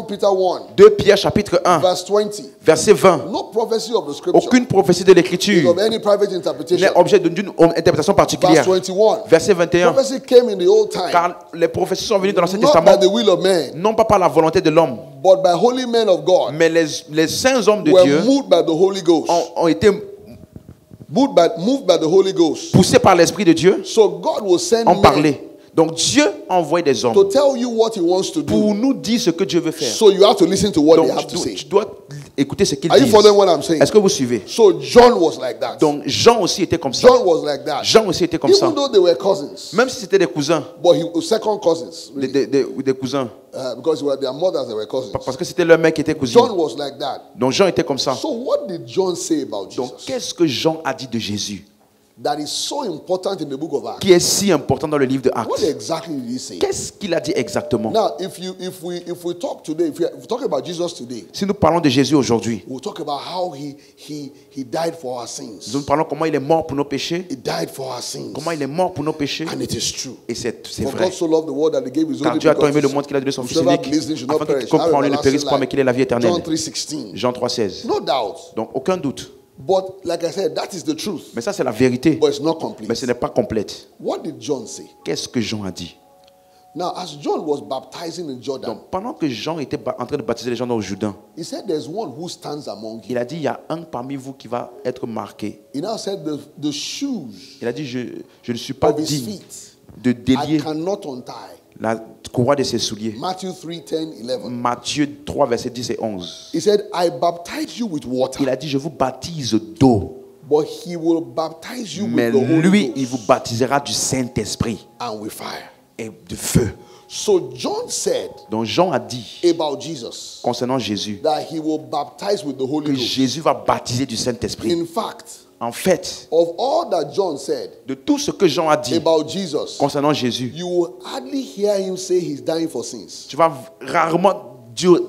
Peter 1 2 Pierre chapitre 1, verse 20. verset 20. No prophecy of the scripture Aucune prophétie de is l'écriture of any private n'est interpretation. objet d'une interprétation Verse particulière. 21. Verset 21. Prophecy came in the old time, Car les prophéties sont venues dans l'Ancien not Testament, by the will of man, non pas par la volonté de l'homme, but by holy men of God, mais les saints hommes de were Dieu moved by the Holy Ghost. ont été Moved by the Holy Ghost. poussés par l'Esprit de Dieu, So God will send ont men parlé. Donc Dieu a envoyé des to hommes tell you what he wants to do. pour nous dire ce que Dieu veut faire. So you have to listen to what they have Donc to say. tu dois écouter ce qu'ils Are you disent. following what I'm saying? Est-ce que vous suivez? So John was like that. Donc Jean aussi était comme ça. John was like that. Jean aussi était comme ça. Even though they were cousins, Même si c'était des cousins, but he was second cousins, really. des cousins, Because they were their mothers, they were cousins. parce que c'était leur mère qui était cousine. John was like that. Donc Jean était comme ça. So what did John say about Donc Jesus qu'est-ce que Jean a dit de Jésus, that is so important in the book of Acts? qui est si important dans le livre de What Actes? exactly did he say? Qu'est-ce qu'il a dit exactement? Now, if we talk today, if we talk about Jesus today, Si nous parlons de Jésus aujourd'hui, we'll talk about how he died for our sins. nous parlons comment il est mort pour nos péchés, He died for our sins. comment il est mort pour nos péchés, And it is true. et c'est For vrai. God so loved the world that he gave his Car only Dieu a tant aimé le begotten monde qu'il a donné son Son, Fils whosoever unique, believes in him should not afin que perish, quiconque have croit en lui ne périsse everlasting pas, mais qu'il ait la vie life. éternelle. John 3:16. Jean 3,16. No doubt. Donc aucun doute. But like I said, that is the truth. Mais ça c'est la vérité, But it's not mais complete. ce n'est pas complète. What did John say? Qu'est-ce que Jean a dit? Now, as John was baptizing in Jordan, Donc, pendant que Jean était en train de baptiser les gens dans le Jourdain, he said there's one who stands among you. il a dit, il y a un parmi vous qui va être marqué. He now said the shoes Il a dit, je ne suis pas of his digne feet de I délier cannot untie. la courroie de ses souliers. Matthew 3:10-11. Matthieu 3, versets 10 et 11. He said, I baptize you with water, Il a dit, je vous baptise d'eau, but he will baptize you mais with the Holy lui, Ghost il vous baptisera du Saint-Esprit and with fire. et de feu. So John said Donc Jean a dit, about Jesus concernant Jésus, that he will baptize with the Holy que Ghost. Jésus va baptiser du Saint-Esprit. In fact, En fait, of all that John said de tout ce que Jean a dit about Jesus, concernant Jésus, you will hardly hear him say he's dying for sins. tu vas rarement,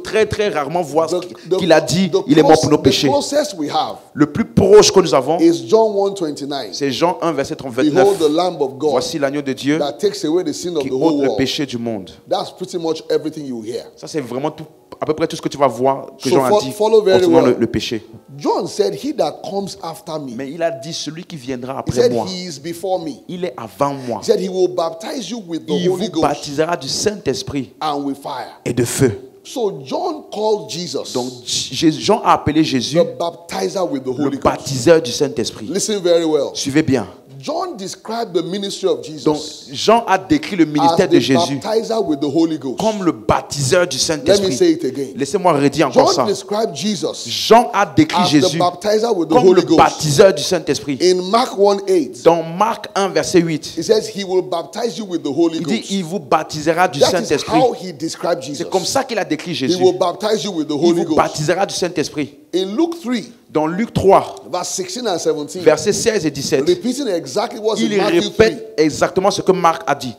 très très rarement voir ce The- qu'il a dit, the il est mort pour nos the péchés. closest we have Le plus proche que nous avons, is John 1:29. c'est Jean 1, verset Behold 29. the Lamb of God Voici l'agneau de Dieu that takes away the sin of qui the whole ôte le world. péché du monde. That's pretty much everything you hear. Ça, c'est vraiment tout, à peu près tout ce que tu vas voir que So Jean a dit follow very concernant well. le péché. John said, he that comes after me, Mais il a dit, celui qui viendra he après said moi, he is before me. il est avant moi. He said he will baptize you with the Il Holy vous Ghost baptisera du Saint-Esprit and with fire. et de feu. So John called Jesus Donc Jean a appelé Jésus the baptizer with the le Holy Ghost. baptiseur du Saint-Esprit. Listen very well. Suivez bien. John described the ministry of Donc Jesus Jean a décrit le as ministère de the Jésus baptizer with the Holy Ghost. comme le baptiseur du Let me say Saint-Esprit. it again. Laissez-moi redire encore John ça. described Jesus Jean a décrit as the Jésus baptizer with the comme le Holy Ghost. baptiseur du Saint-Esprit. In Mark 1:8, Dans Marc 1, verset 8, he says he will baptize you with the Holy il dit, Ghost. il vous baptisera du That is Saint-Esprit. how he described Jesus. C'est comme ça qu'il a décrit He Jésus. will baptize you with the Il Holy vous Ghost. baptisera du Saint-Esprit. In Luke 3, Dans Luc 3, verse 16 and 17, versets 16 et 17, repeating exactly what's in il Matthew 3. répète exactement ce que Marc a dit.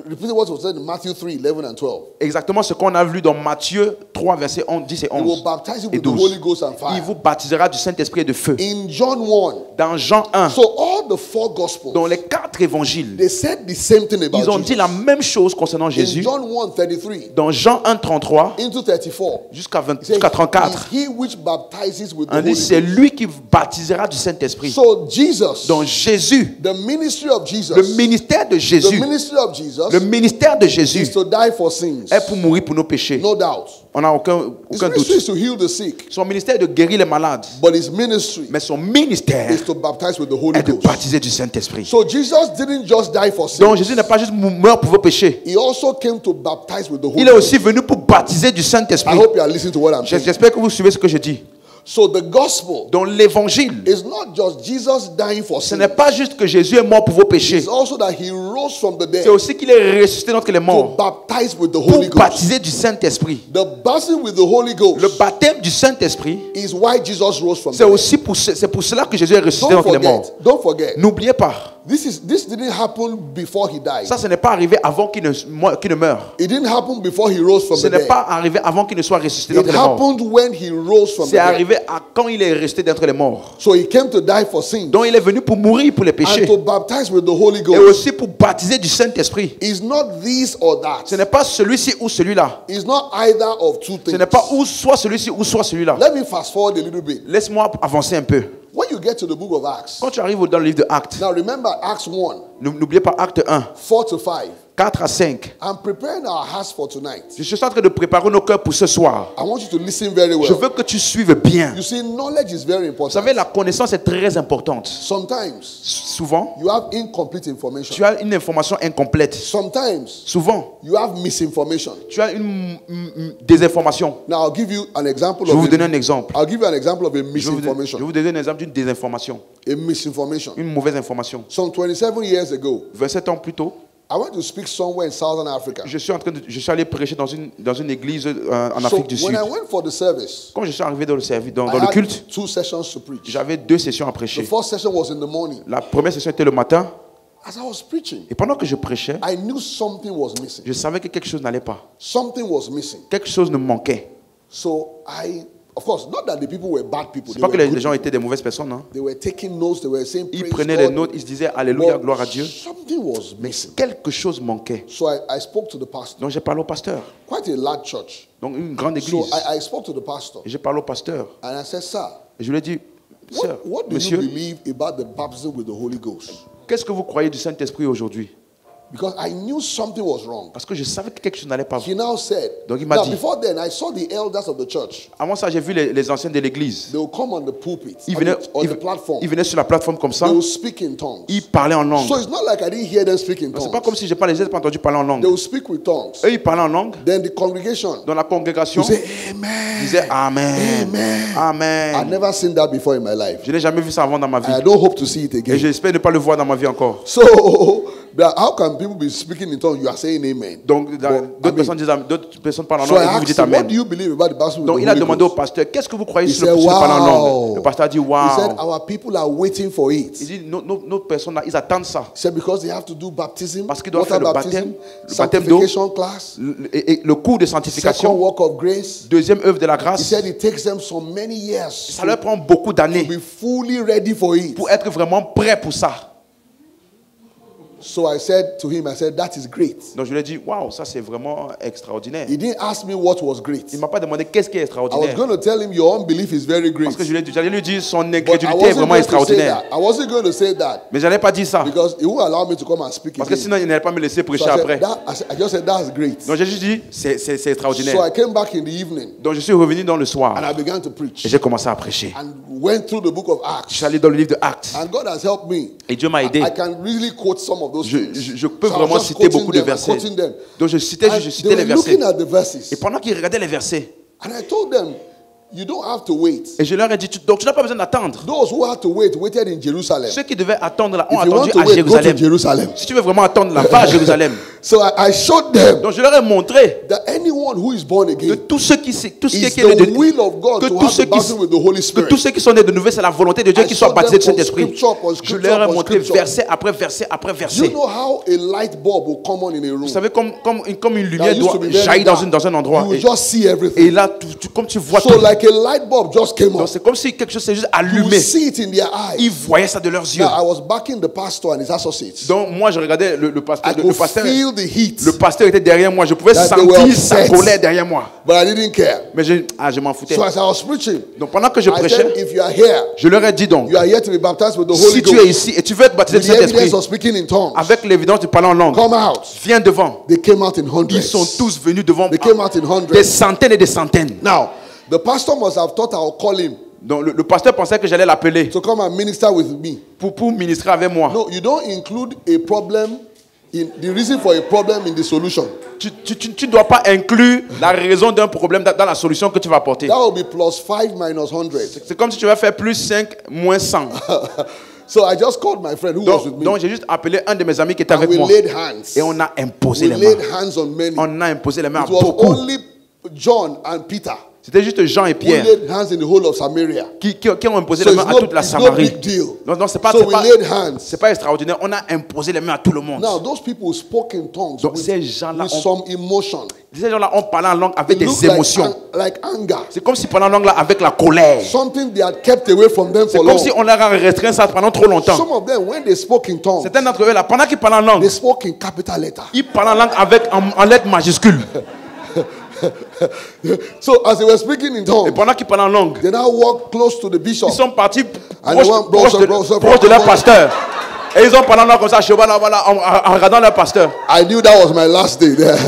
Repeating what was said in Matthew 3, 11 and 12. Exactement ce qu'on a vu dans Matthieu 3, versets 10 et He will 11 baptize you et with the Holy 12. Ghost and Il fire. vous baptisera du Saint-Esprit et de feu. In John 1, Dans Jean 1, so all the four gospels, dans les 4 évangiles, they said the same thing about ils ont dit Jesus. la même chose concernant In Jésus. John 1:33 Dans Jean 1, 33 into 34, jusqu'à he said, jusqu'à 34, "He which baptizes with the on Holy dit c'est Ghost." lui qui baptisera du Saint-Esprit. So Jesus, Donc Jésus, the ministry of Jesus, le ministère de the Jésus, ministry of Jesus le ministère de is Jésus to die for sins. est pour mourir pour nos péchés. No doubt. On n'a aucun His doute. ministry is to heal the sick, Son ministère est de guérir les malades. but his ministry Mais son ministère is to baptize with the Holy est de Ghost. baptiser du Saint-Esprit. So Jesus didn't just die for Donc sins. Jésus n'est pas juste mort pour vos péchés. He also came to baptize with the Holy Il est Ghost. aussi venu pour baptiser du I Saint-Esprit. hope you are listening to what I'm saying. J'espère que vous suivez ce que je dis. So the gospel Dans l'évangile, is not just Jesus dying for ce sins. n'est pas juste que Jésus est mort pour vos péchés. It's also that he rose from the C'est dead aussi qu'il est ressuscité d'entre les to morts baptize with the pour Holy Ghost. baptiser du Saint-Esprit. The baptism with the Holy Ghost Le baptême du Saint-Esprit, is why Jesus rose from the c'est dead. aussi c'est pour cela que Jésus est ressuscité d'entre les morts. Don't forget. N'oubliez pas, This didn't happen before he died. ça ce n'est pas arrivé avant qu'il ne meure. It didn't happen before he rose from Ce the n'est dead. pas arrivé avant qu'il ne soit ressuscité It d'entre les morts. happened when he rose from the C'est dead. arrivé quand il est resté d'entre les morts. So he came to die for sin Donc il est venu pour mourir pour les and péchés. to baptize with the Holy Et Ghost. aussi pour baptiser du Saint-Esprit. Is not this or that. Ce n'est pas celui-ci ou celui-là. It's not either of two Ce things. n'est pas ou soit celui-ci ou soit celui-là. Let me fast forward a little bit. Laisse-moi avancer un peu. When you get to the book of Acts, Quand tu arrives dans le livre de Actes, now remember Acts 1, n'oubliez pas Acte 1, 4-5. 4 à 5. I'm preparing our hearts for tonight. Je suis en train de préparer nos cœurs pour ce soir. I want you to listen very Je well. veux que tu suives bien. You see, knowledge is very Vous important. savez, la connaissance est très importante. Sometimes Souvent, you have incomplete information. tu as une information incomplète. Sometimes Souvent, you have misinformation. tu as une désinformation. Now I'll give you an example Je vais vous of donner un exemple. I'll give you an example of a Je vais misinformation. vous donner un exemple d'une désinformation, A misinformation. une mauvaise information. Some 27 years ago, 27 ans plus tôt, I went to speak somewhere in Southern Africa. je suis allé prêcher dans une église en So Afrique du when Sud. I went for the service, Quand je suis arrivé dans le service, dans I le had culte, 2 sessions to preach. j'avais 2 sessions à The prêcher. first session was in the morning. La première session était le matin, As I was preaching, et pendant que je prêchais, I knew something was missing. je savais que quelque chose n'allait pas. Something was missing. Quelque chose me manquait. So of course, not that the people were bad people. C'est They pas que were les good gens people. étaient des mauvaises personnes. Hein. They were taking notes. They were saying Ils praise prenaient les God. notes, ils se disaient Alléluia, But gloire à Dieu. something was missing. Quelque chose manquait. So I spoke to the pastor. Donc j'ai parlé au pasteur. Quite a large church. Donc une grande So église. I spoke to the pastor Et j'ai parlé au pasteur. and I said, "Sir, Et je lui ai dit, sœur, what do you monsieur, believe about the baptism with the Holy Ghost?" qu'est-ce que vous croyez du Saint-Esprit aujourd'hui? Because I knew something was wrong. Parce que je savais que quelque chose n'allait pas. He now said, Donc il m'a now dit, before then, I saw the elders of the church. avant ça, j'ai vu les anciens de l'église. They will come on the pulpit, Ils venaient, on the platform. ils venaient sur la plateforme comme ça. They will speak in tongues. Ils parlaient en langue. So it's not like I didn't hear them speak in C'est tongues. pas comme si je ne les ai pas entendus parler en langue. They will speak with tongues. Eux, ils parlaient en langue. Then the congregation Dans la congrégation, will say, ils Amen. disaient Amen. Amen. Amen. I've never seen that before in my life. Je n'ai jamais vu ça avant dans ma vie. I don't hope to see it Et again. j'espère ne pas le voir dans ma vie encore. So, how can people be speaking in tongues? You are saying amen. Donc, d'autres personnes parlent en So langue I et vous asked dites him, what Amen. do you believe about the baptism with Donc, the il a Holy demandé au Ghost? pasteur, qu'est-ce que vous croyez He sur said, le parler en langue? wow. Le pasteur a dit, He said, waouh. our people are waiting for Il it. dit, nos personnes là, ils attendent ça. He said, because they have to do baptism, Parce qu'ils doivent water faire le baptism, baptême d'eau. sanctification class, Et le cours de second sanctification, work of grace. deuxième œuvre de la He grâce, said it takes them so many years ça leur prend beaucoup to d'années be fully ready for it. pour être vraiment prêt pour ça. So I said to him, I said, that is great. Donc je lui ai dit, waouh, ça c'est vraiment extraordinaire. He didn't ask me what was great. Il ne m'a pas demandé qu'est-ce qui est I was extraordinaire. going to tell him your unbelief is very great. Parce que j'allais lui dire son But I incrédulité est wasn't vraiment going to say extraordinaire. that. I wasn't going to say that Mais je n'allais pas dire ça. because he won't allow me to come and speak Parce que again. sinon il n'allait pas me laisser So prêcher I, après. I just said, that's great. Donc j'ai juste dit, c'est So extraordinaire. I came back in the evening Donc je suis revenu dans le soir and I began to et preach j'ai commencé à prêcher. and went through the book of Je Acts. suis allé dans le livre de Actes And God has helped me. et Dieu m'a aidé. I can really quote some of those things. Je peux So I was vraiment just citer quoting beaucoup de them and versets. quoting them. Donc je And citais they les were versets. looking at the verses. Et pendant qu'ils regardaient les versets, And I told them, you don't have to wait. et je leur ai dit, donc tu n'as pas besoin d'attendre. Those who had to wait waited in Jerusalem. Ceux qui devaient attendre là ont If you want attendu to à wait, go to Jérusalem. Jerusalem. Si tu veux vraiment attendre là, va à Jérusalem. So I showed them Donc je leur ai montré that anyone who is born que again tout ce qui est is né the will of God que to tous have ceux the baptism with the Holy que Spirit. tous ceux qui sont nés de nouveau, c'est la volonté de Dieu I qu'ils soient showed baptisés du them Saint-Esprit. scripture upon Je scripture leur ai upon montré scripture. verset après verset après Do verset. you know how a light bulb will come on in a room? Vous savez, comme une That lumière used doit to be very jaillir dark. dans un endroit. You will Et just see everything. là, comme tu vois So tout. like a light bulb just came Donc on. c'est comme si quelque chose s'est juste You will allumé. see it in their eyes. Ils voyaient ça de leurs yeux. Now I was backing the pastor and his associates. Donc moi, je regardais le I pasteur. Le could pasteur, feel the heat, le pasteur était derrière moi. Je pouvais That they were sentir sa upset. colère derrière moi. but I didn't care. Mais je m'en foutais. So as I was preaching, Donc pendant que je I said, prêchais, if you are here, je leur ai dit donc, you are here to be baptized with the si Holy tu es Ghost, ici et tu veux être baptisé with du the evidence Saint-Esprit, of speaking in tongues, avec l'évidence de parler en langue, come out. viens devant. They came out in hundreds. Ils sont tous venus devant They came out in des hundreds. centaines et des centaines. Now, the pastor must have thought I would call him Donc le pasteur pensait que j'allais l'appeler to come and minister with me. pour ministrer avec moi. No, you don't include a problem in the reason for a problem in the solution. Tu ne dois pas inclure la raison d'un problème dans la solution que tu vas apporter. That will be plus 5 minus 100. C'est comme si tu vas faire plus 5 moins 100. So I just called my friend who was with me. Donc j'ai juste appelé un de mes amis qui était And avec we moi. laid hands. Et on a imposé We les laid mains. hands on many. On a imposé les mains à It was beaucoup. only John and Peter C'était juste Jean et who Pierre laid hands in the whole of Samaria. qui ont imposé So les it's mains à no, toute la it's no Samarie. big deal. Non, c'est pas, So c'est we pas, laid hands. c'est pas extraordinaire. On a imposé les mains à tout le monde. Now those people spoke in tongues Donc with, ces gens-là with ont, some emotion. ces gens-là ont parlé en langue avec It des looked émotions. like anger. C'est comme si parlant en langue là avec la colère. Something they had kept away from them C'est for comme long. si on leur a restreint ça pendant trop longtemps. Some of them, when they spoke in tongues, Certains d'entre eux là, pendant qu'ils parlent en langue, they spoke in capital letter. ils parlent en langue avec en lettres majuscules. So as they were speaking in Et tongues, pendant qu'ils parlent en langue, they now walked close to the bishop. ils sont partis And proches they went, brother, de leur pasteur. Et ils ont parlé en langue comme ça, en regardant leur pasteur. I knew that was my last day there.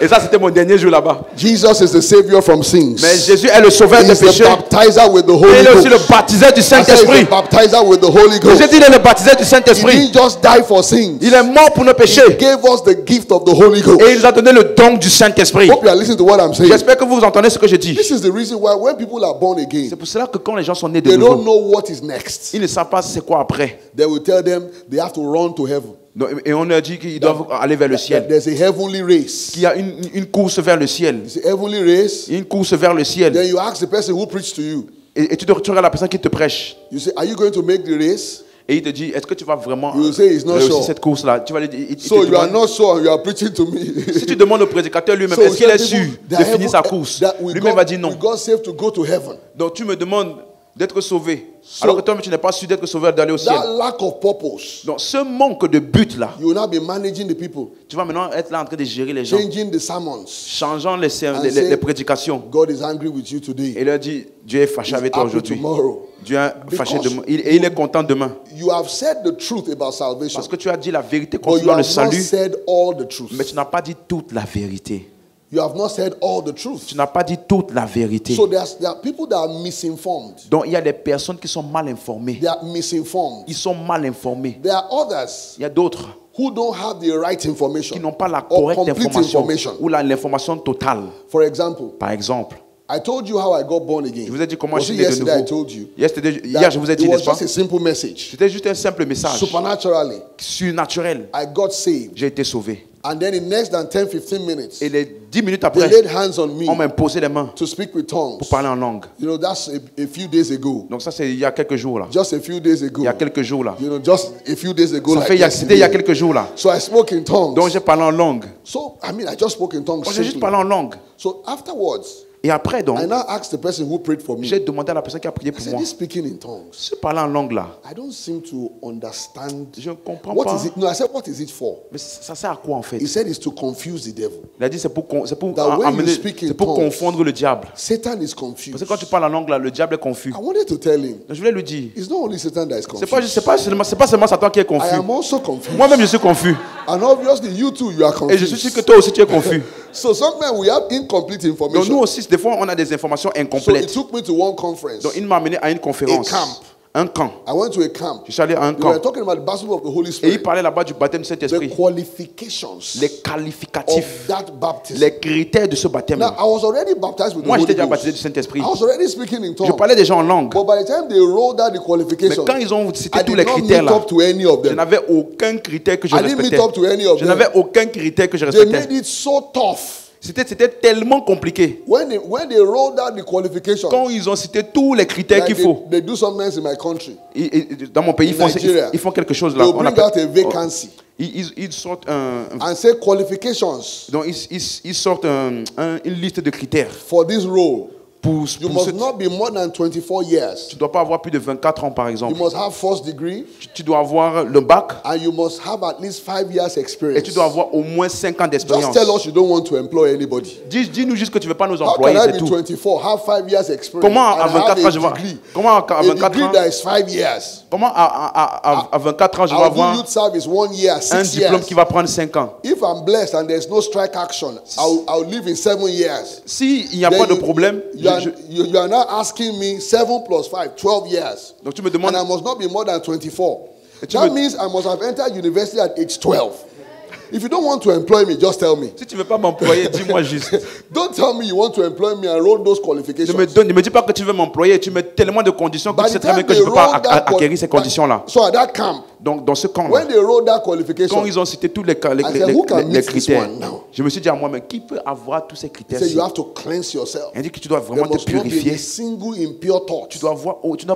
Et ça, c'était mon dernier jour là-bas. Jesus is the savior from sins. Mais Jésus est le sauveur des He's the péchés. baptizer with the Et Holy il est aussi le Ghost. baptiseur du I said he's Saint-Esprit. the baptizer with the Holy J'ai Ghost. dit, il est le baptiseur du He Saint-Esprit. didn't just die for sins. Il est mort pour nos He péchés. gave us the gift of the Holy Ghost. Et il nous a donné le don du Saint-Esprit. Hope you are listening to what I'm saying. J'espère que vous entendez ce que je dis. This is the reason why when people are born again, C'est pour cela que quand les gens sont nés de they don't nouveau, know what is next. ils ne savent pas c'est quoi après. They will tell them they have to run to heaven. Donc, et on leur dit qu'ils doivent aller vers le ciel. There's a heavenly race. Qu'il y a une course vers le ciel. It's a heavenly race. Une course vers le ciel. Then you ask the person who preached to you. Et tu regardes la personne qui te prêche. You say, are you going to make the race? Et il te dit, est-ce que tu vas vraiment You will say he's not réussir sure. cette course-là? Tu vas lui dire, il So te you are demande- not sure and you are preaching to me. Si tu demandes au prédicateur lui-même, So est-ce qu'il est some sûr people, de finir sa course? that we Lui-même va dire got, non. we got saved to go to heaven. Donc tu me demandes, d'être sauvé. Alors que toi, tu n'es pas sûr d'être sauvé d'aller au ciel. That lack of purpose, Donc, ce manque de but là, you will now be managing the people, tu vas maintenant être là en train de gérer les gens, changing the sermons. changeant les prédications. God is angry with you today. Et il leur dit, Dieu est fâché avec toi Happy aujourd'hui. tomorrow. Dieu est fâché Because demain. Et il est content demain. You have said the truth about salvation, Parce que tu as dit la vérité but you concernant le have not salut, said all the truth. mais tu n'as pas dit toute la vérité. You have not said all the truth. Tu n'as pas dit toute la vérité. So there are people that are misinformed. Donc il y a des personnes qui sont mal informées. They are misinformed. Ils sont mal informés. There are others Il y a d'autres who don't have the right information qui n'ont pas la or correcte complete information ou l'information totale. For example, Par exemple, I told you how I got born again. je vous ai dit comment Was je it suis né de yesterday I nouveau. told you Hier, je vous ai dit, it was n'est-ce pas? just a simple message. C'était juste un simple message. Supernaturally, Surnaturel. I got saved. J'ai été sauvé. And then in less than 10-15 minutes, Et les 10 minutes they après, laid hands on me on m'a imposé les mains to speak with tongues. pour parler en langue. You know, that's a few days ago. Donc ça, c'est il y a quelques jours là. Just a few days ago. Il y a quelques jours là. You know, just a few days ago. Ça Like fait, c'était il y a yesterday. quelques jours là. So I spoke in tongues. Donc j'ai parlé en langue. So, I mean, I just spoke in tongues. Donc j'ai juste simply. parlé en langue. So afterwards, Et après donc, I now asked the person who prayed for me. j'ai demandé à la personne qui a prié I pour said, moi. this speaking in tongues, Ce parler en langue là, I don't seem to understand. je ne comprends What pas. is it? No, I said, what is it for? Mais ça sert à quoi en fait? He said it's to confuse the devil. Il a dit c'est pour That when amener, you speak in c'est pour tongues, confondre le diable. Satan is Parce confused. que quand tu parles en langue là, le diable est confus. I wanted to tell him, Donc, je voulais lui dire, it's not only Satan that is confused. c'est pas seulement Satan qui est I confus. am also confused. Moi-même je suis confus. And obviously, you too, you are Et je suis sûr confused. que toi aussi tu es confus. So sometimes we have incomplete Donc nous information. aussi, des fois, on a des informations So it incomplètes. took me to one conference. Donc il m'a amené à une conférence. A camp. Un camp. I went to a camp. Je suis allé à un They were camp. talking about the baptism of the Holy Et il Spirit. parlait là-bas du baptême du The Saint-Esprit. qualifications Les of qualificatifs. that baptism. Les critères de ce baptême. Now, I was already baptized with the Moi, Holy j'étais déjà Ghost. baptisé du Saint-Esprit. I was already speaking in Je tongues. parlais déjà en langue. But by the time they rolled out the Mais qualifications, quand ils ont cité I tous did les not critères meet là, up to any of je them. n'avais aucun critère que je I didn't meet respectais. up to any of Je them. n'avais aucun critère que je They respectais. made it so tough. C'était tellement compliqué. When they rolled out the qualifications, Quand ils ont cité tous les critères like qu'il faut. they do sometimes in my country. Dans mon pays, Nigeria, ils font quelque chose là. They'll On bring appelle- out a vacancy Ils sortent un, and say qualifications donc ils sortent une liste de critères. for this role. Pour You ce- must not be more than 24 years. tu ne dois pas avoir plus de 24 ans par You exemple. must have first degree Tu dois avoir le bac and you must have at least 5 years et experience. tu dois avoir au moins 5 ans Just d'expérience. tell us you don't want to employ anybody. Dis-nous juste que tu ne veux pas nous How can employer, I c'est be tout. 24, have 5 years experience, Comment à and have 24 ans a je vais degree? comment à A 24 degree ans that is 5 years. comment à 24 ans je vais I'll do avoir youth service 1 year, un 6 diplôme years. qui va prendre 5 ans? If I'm blessed and there's no strike action, I'll live in 7 years. S'il n'y a Then pas de problème, you are now asking me 7 plus 5, 12 years. donc tu me demandes And I must not be more than 24. tu That me- means I must have entered university at age 12. If you don't want to employ me, just tell me. si tu ne veux pas m'employer, dis-moi juste. Don't tell me you want to employ me and roll those Ne qualifications. me dis pas que tu veux m'employer, tu mets tellement de conditions que By tu sais the très bien time que je they ne peux pas rolled that acquérir ces conditions-là. So at that camp, Donc dans ce camp-là, when they rolled that quand qualification, ils ont cité tous les said, who can meet this critères, one now? je me suis dit à moi-même, qui peut avoir tous ces he critères? said you have to cleanse yourself. Il dit que tu dois There vraiment te must not be purifier. a single impure thought. Tu dois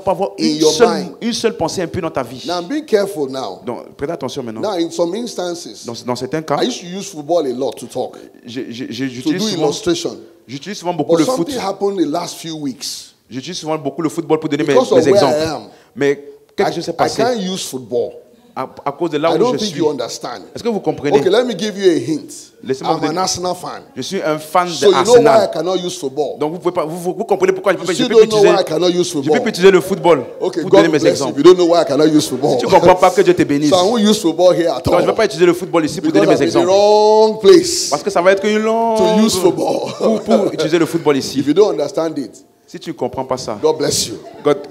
pas avoir In your mind. une seule pensée impure dans ta vie. Now be careful now. Donc prête attention maintenant. Now in some instances, Dans certains cas, I used to use football a lot to talk, to j'utilise do souvent, illustration. j'utilise souvent beaucoup But le foot. something happened the last few weeks. J'utilise souvent beaucoup le football pour donner mes Because of where exemples. I am, Mais quelque chose s'est I passé can't use football. à cause de là I où don't je think suis. you understand. Est-ce que vous comprenez? Okay, let me give you a hint. Laissez-moi I'm vous an donner- Arsenal fan. Je suis un fan So de you know why I Arsenal. cannot use football. Donc vous comprenez pourquoi je You peux still plus don't know utiliser, why I cannot use je peux football. plus utiliser le football Okay, pour donner God mes bless you. exemples. You don't know why I cannot use football. Si tu ne comprends pas que Dieu te bénisse. So I won't use football here at Donc je ne vais all. pas utiliser le football ici pour Because donner I'm mes in the exemples. wrong place Parce que ça va être une longue to use football. pour utiliser le football If ici. you don't understand it, Si tu ne comprends pas ça, God bless you.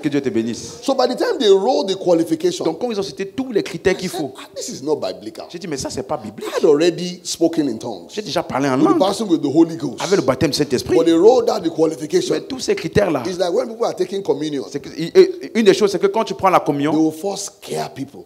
que Dieu te bénisse. So by the time they roll the qualification, Donc quand ils ont cité tous les critères qu'il I said, faut, this is not biblical. j'ai dit mais ça c'est pas biblique. I had already spoken in tongues J'ai déjà parlé en with the langue person with the Holy Ghost. avec le baptême du Saint-Esprit. But they rolled out the qualification. Mais tous ces critères-là, It's like when people are taking communion, une des choses c'est que quand tu prends la they communion, will first scare people.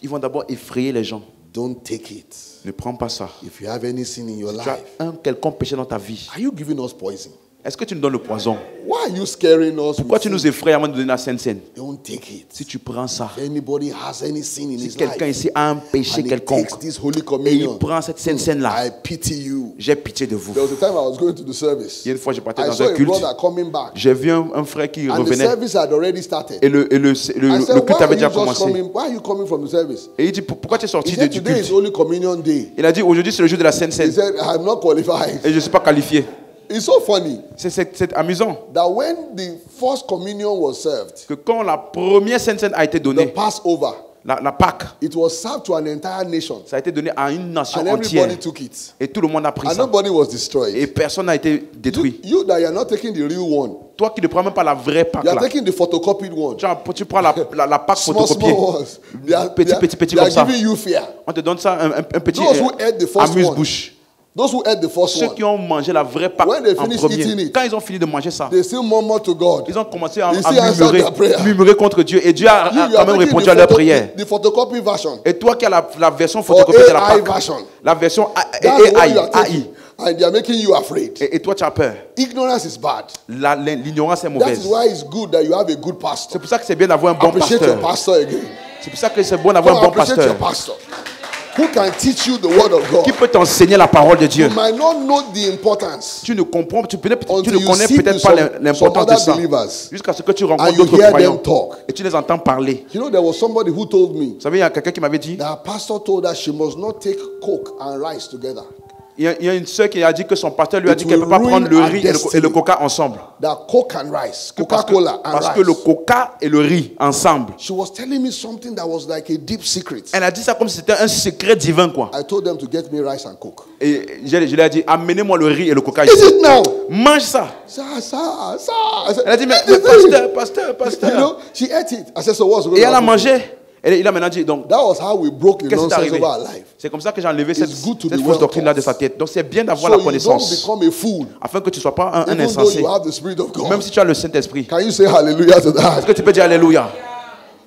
ils vont d'abord effrayer les gens. Don't take it. Ne prends pas ça. If you have any sin in your Tu as life, un quelconque péché dans ta vie. are you giving us poison? Est-ce que tu nous donnes le poison? Why are you scaring us? Pourquoi tu nous effraies avant de donner la Sainte Seine? Don't take it. Si tu prends ça, If anybody has any sin in si his quelqu'un life ici a un péché and he quelconque takes this holy et il communion, prend cette Sainte Seine-là, I pity you. j'ai pitié de vous. There was a time I was going to the service. Il y a une fois, je partais I dans saw un a culte. brother coming back, J'ai vu un frère qui and the revenait service had already started. et le I said, culte avait déjà why commencé. are you coming from the service? Et il dit, pourquoi tu es He sorti said, du today is culte? Holy Communion Day. Il a dit, aujourd'hui c'est le jour de la Sainte He Seine said, I'm not qualified. et je ne suis pas qualifié. It's so funny C'est amusant that when the first communion was served, que quand la première Sainte Seine a été the donnée, Passover, la Pâque, it was served to an entire nation. ça a été donné à une nation And entière. everybody took it. Et tout le monde a pris And ça. nobody was Et destroyed. personne n'a été détruit. You that you are not taking the real one. Toi qui ne prends même pas la vraie Pâque You are là. taking the photocopied one. Tu prends la Pâque Small photocopiée. ones. Petit They comme are ça. giving you fear. On te donne ça, un petit Those who ate the first amuse-bouche. Those who ate the first Ceux one, qui ont mangé la vraie Pâque when they en finish eating premier, it, quand ils ont fini de manger ça, they still murmur to God. ils ont commencé à They still answer their prayer. murmurer contre Dieu. Et Dieu a You quand are même taking répondu à leur prière. the photocopy version. Et toi qui as la version Or photocopiée de la AI Pâque, version. la version That's the one you are AI, taking. And they are making you afraid. et toi tu as peur. Ignorance is bad. L'ignorance est That mauvaise. is why it's good that you have a good pastor. C'est pour ça que c'est bien d'avoir un bon Appreciate your pasteur. pastor again. C'est pour ça que c'est bon d'avoir un Come bon appreciate your pasteur pastor. Who can teach you the word of God. qui peut t'enseigner la parole de Dieu. You might not know the importance Tu ne comprends, tu until ne you connais see peut-être some- pas l'importance de some ça. other believers Jusqu'à ce que tu and rencontres you d'autres hear croyants them talk. et tu les entends parler. You know, there was somebody who told me Vous savez, il y a quelqu'un qui m'avait dit, that pastor told her she must not take coke and rice together. il y a une sœur qui a dit que son pasteur lui a It dit qu'elle ne peut will pas prendre ruin le her riz destiny. et le coca ensemble. That coke and rice, Parce Coca-Cola and parce rice. que le coca et le riz ensemble. She was telling me something that was like a deep secret. Elle a dit ça comme si c'était un secret divin, quoi. I told them to get me rice and coke. Et je lui ai dit, amenez-moi le riz et le coca Is ici. it now? Mange ça. Sir. I said, Elle a dit, mais "Eat this thing." pasteur. You know, she ate it. I said, so what's going Et elle a on? mangé. Et il a maintenant dit, donc, That was how we broke the qu'est-ce qui est nonsense arrivé? over our life. C'est comme ça que j'ai enlevé cette good to be fausse well doctrine-là de taught. sa tête. Donc c'est bien d'avoir So la you don't connaissance, become a fool, afin que tu ne sois pas un even though insensé. you have the Spirit of God. Même si tu as le Saint-Esprit. Can you say hallelujah to Est-ce that? que tu peux dire Alléluia?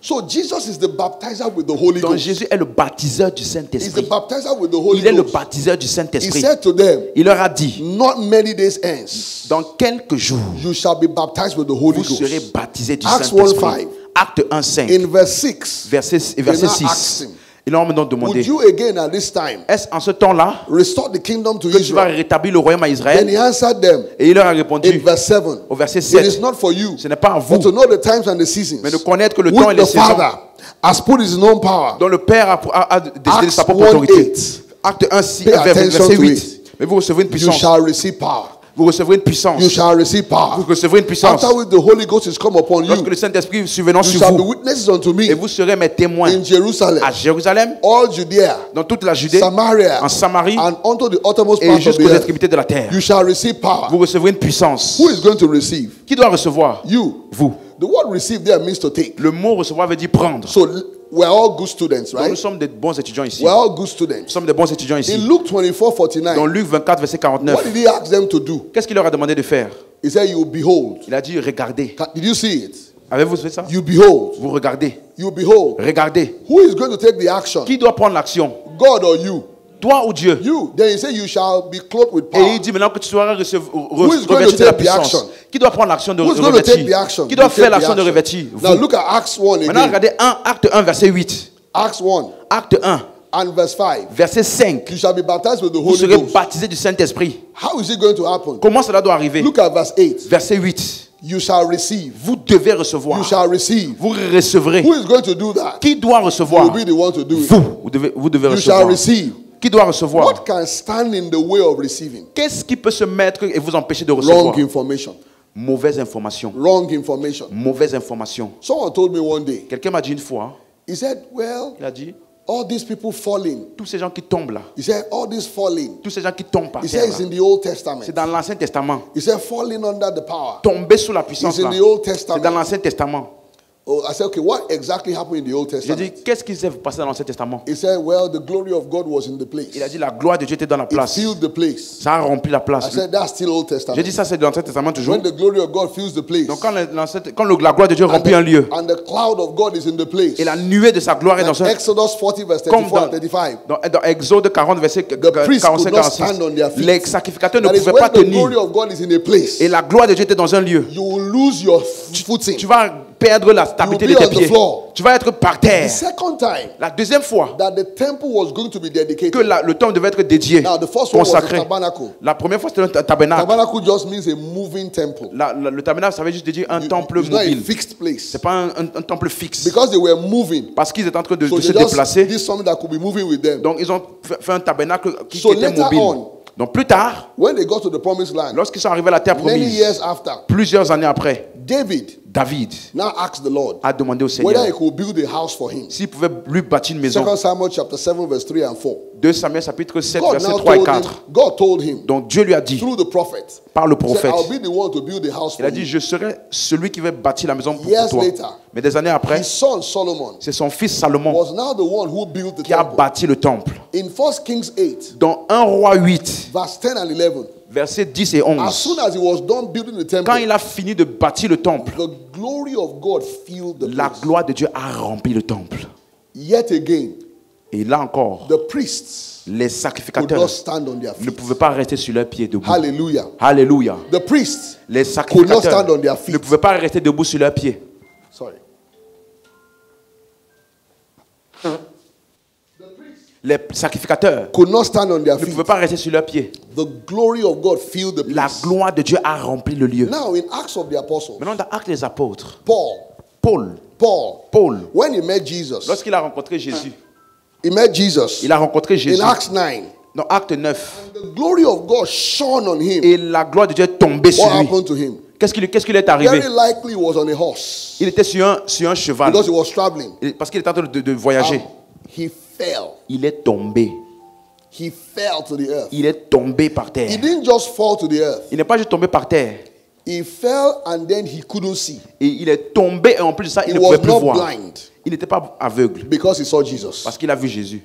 So Jesus is the baptizer with the Holy Donc Ghost. Jésus est le baptiseur du He's the Saint-Esprit. baptizer with the Holy Il est le Ghost. baptiseur du He Saint-Esprit. said to them, Il leur a dit, not many days hence, dans quelques jours, you shall be baptized with the Holy vous serez Ghost. baptisés du Acts Saint-Esprit. 1:5. Acte 1, 5. In verse 6, Verset they now 6. asked him, Ils leur ont maintenant demandé, would you again at this time est-ce en ce temps-là restore the kingdom to que tu vas Israel? rétablir le royaume à Then Israël? he answered them Et il leur a in répondu verse 7, au verset it 7, is not for you, ce n'est pas à vous, but to know the times and the seasons, mais de connaître le temps et which les the saisons Father has put his own power. dont le Père a décidé de sa Acts propre autorité. 1:8. Acte 1, 6, Pay attention verset to 8. it. Mais vous recevrez une You puissance. shall receive power. Vous recevrez une puissance. You shall receive Vous power. recevrez une puissance. After which the Holy Ghost is come upon Lorsque you, le Saint-Esprit survenant you sur shall be vous, witnesses unto et me vous serez mes témoins in Jerusalem, à Jérusalem, all Judea, dans toute la Judée, Samaria, en Samarie and unto the uttermost et part of jusqu'aux the earth. extrémités de la terre. You shall receive power. Vous recevrez une puissance. Who is going to receive? Qui doit recevoir? You. Vous. The word receive there means to take. Le mot recevoir veut dire prendre. So we're all good students, Donc, nous right? sommes des bons étudiants ici. We're all good Nous students. sommes des bons étudiants In ici. Luke 24:49, Dans Luc 24, verset 49, what did he ask them to do? qu'est-ce qu'il leur a demandé de faire? He said, you behold. Il a dit regardez. Did you see it? Avez-vous fait ça? You behold. Vous regardez. You behold. Regardez. Who is going to take the action? Qui doit prendre l'action? God or you? Toi ou Dieu? You. Then he said, you shall be clothed with Et power. il dit maintenant que tu seras is going revêtu to de la take the puissance. action? Qui doit prendre l'action de Who's going to take the revêtir? action? Qui doit You faire take the l'action de action. revêtir? Now Vous. look at Acts 1 Maintenant again. regardez Acte 1, verset 8. Acts 1 Acte 1, and verse 5. verset 5. You shall be baptized with the Vous Holy serez Ghost. baptisés du Saint-Esprit. How is it going to happen? Comment cela doit arriver? Look at verse 8. Verset 8. You shall receive. Vous devez recevoir. You shall receive. Vous recevrez. Who is going to do that? Qui doit You recevoir? will be the one to do it. Vous devez You shall recevoir. receive. Qui doit recevoir? What can stand in the way of receiving? Qu'est-ce qui peut se mettre et vous empêcher de recevoir? Wrong information. Mauvaise information. Wrong information. Mauvaise information. Someone told me one day, Quelqu'un m'a dit une fois, he said, well, il a dit, all these people falling. tous ces gens qui tombent là, He said, all this falling. tous ces gens qui tombent par He terre said, it's là, in the Old c'est Testament. dans l'Ancien Testament. He said, falling under the power. Tomber sous la puissance It's in là, the Old c'est dans Testament. l'Ancien Testament. Oh, I said, okay, what exactly happened in the Old J'ai Testament? dit, qu'est-ce qui s'est passé dans l'Ancien Testament? He said, well, the glory of God was in the place. Il a dit, la gloire de Dieu était dans la It place. filled the place. Ça a rempli la I place. said, that's still Old J'ai Testament. dit, ça c'est de l'Ancien Testament toujours. When the glory of God fills the place, Donc quand la gloire de Dieu remplit un lieu, and the cloud of God is in the place, et la nuée de sa gloire est dans un... Exodus 40 verse Comme 34 and 35, dans Exode 40, verset priests 45, could not stand on their 46, feet. les sacrificateurs ne that is pouvaient when pas the glory tenir. of God is in a place, Et la gloire de Dieu était dans un lieu. you will lose your footing. Tu vas perdre la stabilité de You will tes be on the pieds. floor. Tu vas être par The terre. second time La deuxième fois that the temple was going to be dedicated. que le temple devait être dédié, Now, the first one was the consacré. tabernacle. La première fois, c'était un tabernacle. Tabernacle just means a moving temple. Le tabernacle, ça veut juste dire un temple It's not a mobile. fixed place. C'est pas un temple fixe. Because they were moving. Parce qu'ils étaient en train de So se they just déplacer. did something that could be moving with them. Donc, ils ont fait un tabernacle qui So était later mobile. on, Donc, plus tard, when they got to the promised land, lorsqu'ils sont arrivés à la terre many promise, years after, plusieurs années après, David now asked the Lord a demandé au whether he Seigneur could build a house for him. s'il pouvait lui bâtir une maison. 2 Samuel chapter 7 verse 3 and 4. 2 Samuel chapitre 7, God verset now 3 et told him, 4. God told him Donc Dieu lui a dit, through the prophet, par le he said, prophète, I'll be the one to build a house il for a dit, you. je serai celui qui va bâtir la maison pour Years toi. later, Mais des années après, His son Solomon c'est son fils Salomon was now the one who built the qui a temple. bâti le temple. In 1 Kings 8 Dans 1 roi 8, verse 10 and 11, versets 10 et as 11, soon as he was done building the quand temple, il a fini de bâtir le temple, the glory of God filled the la place. gloire de Dieu a rempli le temple. Yet again, Et là encore, the priests les could sacrificateurs not stand on their ne feet. pouvaient pas rester sur leurs pieds debout. Hallelujah. Alléluia. The priests Les could not sacrificateurs stand on their feet. ne pouvaient pas rester debout sur leurs pieds. Sorry. Les sacrificateurs Could not stand on their ne feet. pouvaient pas rester sur leurs pieds. The glory of God filled the La place. gloire de Dieu a rempli le lieu. Now in Acts of the Apostles, Maintenant, dans Actes des Apôtres, Paul, Paul, when he met Jesus, lorsqu'il a rencontré Jésus, he met Jesus il a rencontré Jésus. in Acts 9. Dans Acte 9, The glory of God shone on him. et la gloire de Dieu est tombée sur What lui. happened to him? Qu'est-ce qu'il est arrivé? Very likely he was on a horse Il était sur un cheval. because he was traveling. Parce qu'il était en train de voyager. He fell. Il est tombé. He fell to the earth. Il est tombé par He terre. didn't just fall to the earth. Il n'est pas juste tombé par terre. He fell and then he couldn't see. Et il est tombé et en plus de ça, il He ne was pouvait plus not voir. blind Il n'était pas aveugle because he saw Jesus. parce qu'il a vu Jésus.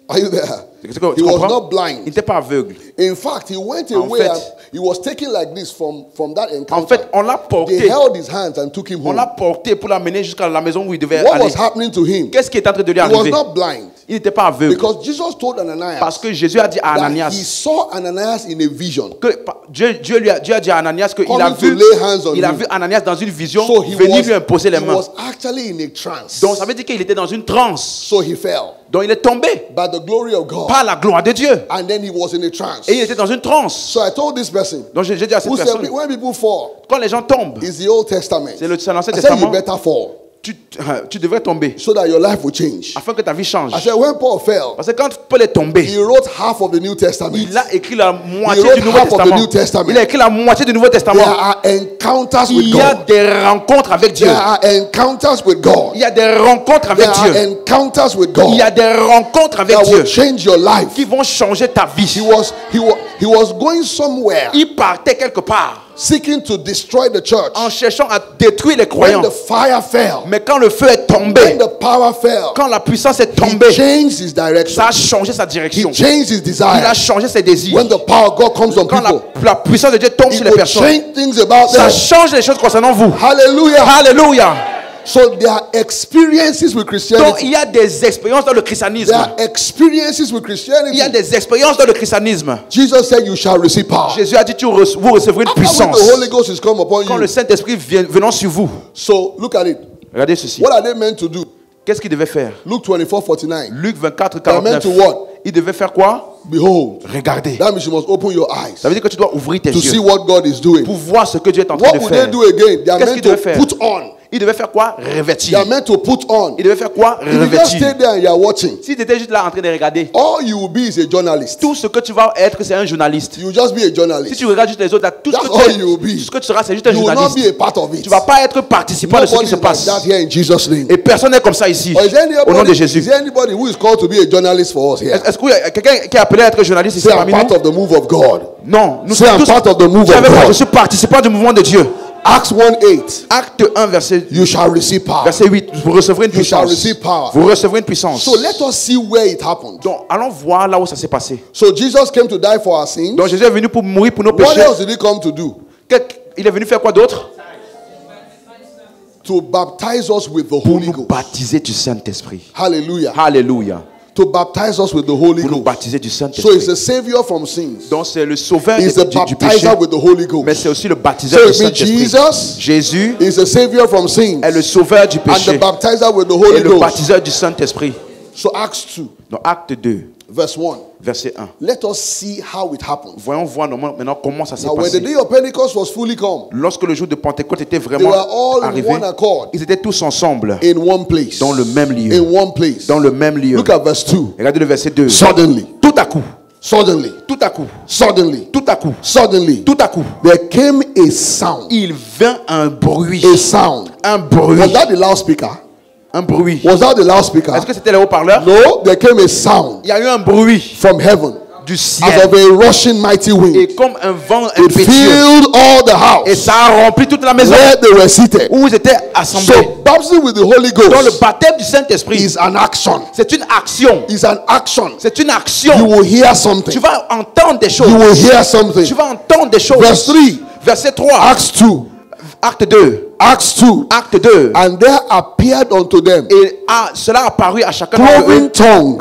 Are you there? Est-ce que He tu was comprends? not Il blind. n'était pas aveugle. In fact, he went En away fait- and he was taken like this from that En encounter. fait, on l'a They porté. held his hands and took him On l'a home. porté pour l'amener jusqu'à la maison où il devait What aller. was happening to him? Qu'est-ce qui est en train de lui He was arriver? not blind Il n'était pas aveugle. because Jesus told Ananias Parce que Jésus a dit à that he Ananias, saw Ananias in a vision. que Dieu a dit à Ananias qu'il a Coming to vu, lay hands on il a him. vu Ananias dans une vision So he venir lui imposer les he mains. was actually in a trance. Donc ça veut dire qu'il était dans une transe. So he fell Donc il est tombé by the glory of God. par la gloire de Dieu. And then he was in a trance. Et il était dans une transe. So I told this person Donc j'ai dit à cette who said, personne, when people fall, quand les gens tombent, it's the Old Testament. c'est l'Ancien I said, you Testament, better fall tu devrais tomber so that your life will change. afin que ta vie change. I said, when Paul fell, Parce que quand Paul est tombé, he wrote half of the New Testament. il a écrit la He moitié wrote du Nouveau half of the Testament. New Testament. Il a écrit la moitié du Nouveau There Testament. are encounters with Il y a God. des rencontres avec Dieu. There are encounters with God. Il y a des rencontres avec There are Dieu. encounters with Il y a God des rencontres avec that Dieu will change your life. qui vont changer ta vie. He was going somewhere Il partait quelque part seeking to destroy the church. en cherchant à détruire les When croyants. the fire fell, Mais quand le feu est when tombé, the power fell, quand la puissance est he tombée, changed his direction. ça a changé sa He direction. changed his Il a desire. changé ses désirs. When the power of God comes on Quand people, la puissance de Dieu tombe it sur les will personnes, change things about ça them. change les choses concernant vous. Hallelujah. Alléluia. So there are experiences with Donc Christianity. il y a des expériences dans le christianisme. There are experiences with Il y Christianity. a des expériences dans le christianisme. Jesus said, "You shall receive power." Jésus a dit vous recevrez une After when puissance the Holy Ghost is come upon quand le you. Saint-Esprit venant sur vous. So look at it. Regardez ceci. What are they meant to do? Qu'est-ce qu'il devait faire? Luke 24:49. Luc 24, They are meant 49. to what? Il devait faire quoi? Behold. Regarder. That means you must open your eyes Ça veut dire que tu dois ouvrir tes to see yeux what God is doing. pour voir ce que Dieu est en train What de would they faire. do again? They are Qu'est-ce meant qu'il to devait faire? put on. Il devait faire quoi? They Revêtir. are meant to put on. Il devait faire quoi? If you just stay Revêtir. there and you are watching, Si tu étais juste là en train de regarder, all you will be is a journalist. tout ce que tu vas être, c'est un journaliste. You will just be a Si journalist. tu regardes juste les autres, là, tout ce That's que all tu you will be. ce que tu seras, c'est juste un You will not journaliste. be a part of it. Tu ne vas pas être participant de ce qui Nobody se is like passe. that here in Jesus' name. Et personne n'est comme ça ici. Or is there Au nom de anybody, Jésus. is there anybody who is called to be a journalist for us here? Est-ce qu'il y a quelqu'un qui est appelé à être journaliste ici Say I'm parmi part nous? of the move of God. Non. Nous Say sommes I'm tous. part of the move Dis of avec moi, je God. suis participant du mouvement de Dieu. Acts 1:8. Acte 1, verset, You shall receive power. verset 8. Vous recevrez une You shall puissance. receive power. Vous recevrez une puissance. So let us see where it happened. Donc, allons voir là où ça s'est passé. So Jesus came to die for our sins. Donc, Jésus est venu pour mourir pour nos What péchés. else did he come to do? Il est venu faire quoi d'autre? To baptize us with the Pour Holy nous Ghost. baptiser du Saint-Esprit. Hallelujah. Alléluia. To baptize us with the Holy Pour nous Ghost. baptiser du So he's Saint-Esprit. a savior from sins. Donc, c'est le sauveur He's a du péché. baptizer with the Holy Mais Ghost. c'est aussi le baptiseur So du it means Saint-Esprit. Jesus Jésus is a savior from sins est le sauveur du and péché. the baptizer with the Et Holy le Ghost. baptiseur du Saint-Esprit. So Acts 2, Dans Acte 2, verse 1. verset 1. Let us see how it happened. Voyons voir maintenant comment ça s'est Now, when the passé. day of Pentecost was fully come, Lorsque le jour de Pentecôte était they vraiment were all in arrivé, one accord, ils étaient tous ensemble, in one place. dans le même lieu. In one place. Dans le même lieu. Look at verse 2. Regardez le verset 2. Suddenly, Tout à coup, suddenly, tout à coup, suddenly, tout à coup, suddenly, tout à coup, there came a sound. il vint un bruit. A sound. Un bruit. Was that the loudspeaker? Un bruit. Was that the loudspeaker? Est-ce que c'était les haut-parleurs? No, there came a sound Il y a eu un bruit from heaven du as ciel. of a rushing mighty wind. Et comme un vent It impétueux. filled all the Et house ça a rempli toute la maison where they were seated. où ils étaient assemblés. So, baptism with the Holy Dans le Ghost baptême du Saint-Esprit, is an action. c'est une action. Is an action. C'est une You action. will hear something. Tu vas entendre des choses. You will hear something. Tu vas entendre des choses. Verse 3, Verset 3. Acts 2, Acte 2. Acts 2. Acte 2. And there appeared unto them Et cela a apparu à chacun d'entre cloven eux tongues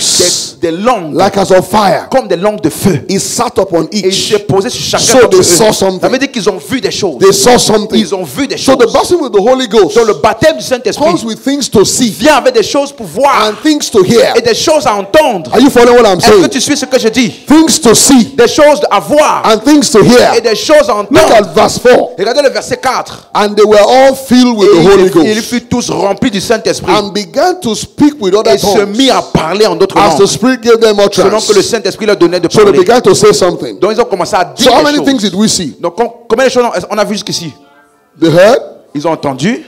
des langues like as of fire. comme des langues de feu. He sat upon Et il s'est each. posé sur chacun So d'entre they eux. saw something. Ça veut dire qu'ils ont vu des choses. They saw something. Ils ont vu des So choses. the baptism with the Holy Ghost Donc le baptême du Saint-Esprit comes with things to see vient avec des choses pour voir and things to hear. et des choses à entendre. Are you following what I'm Est-ce que saying? tu suis ce que je dis? Things to see Des choses à voir and things to hear. et des choses à Look entendre. at verse 4. Regardez le verset 4. And they were all filled with the Et Holy ils Ghost furent tous remplis du Saint-Esprit and began to speak with other et se tongues mit à parler en d'autres as the langues Spirit gave them selon utterance. que le Saint-Esprit leur donnait de So they parler. began to say something. Donc ils ont commencé à dire So how des many choses. things did we see? Donc combien de choses on a vu jusqu'ici? They heard, Ils ont entendu,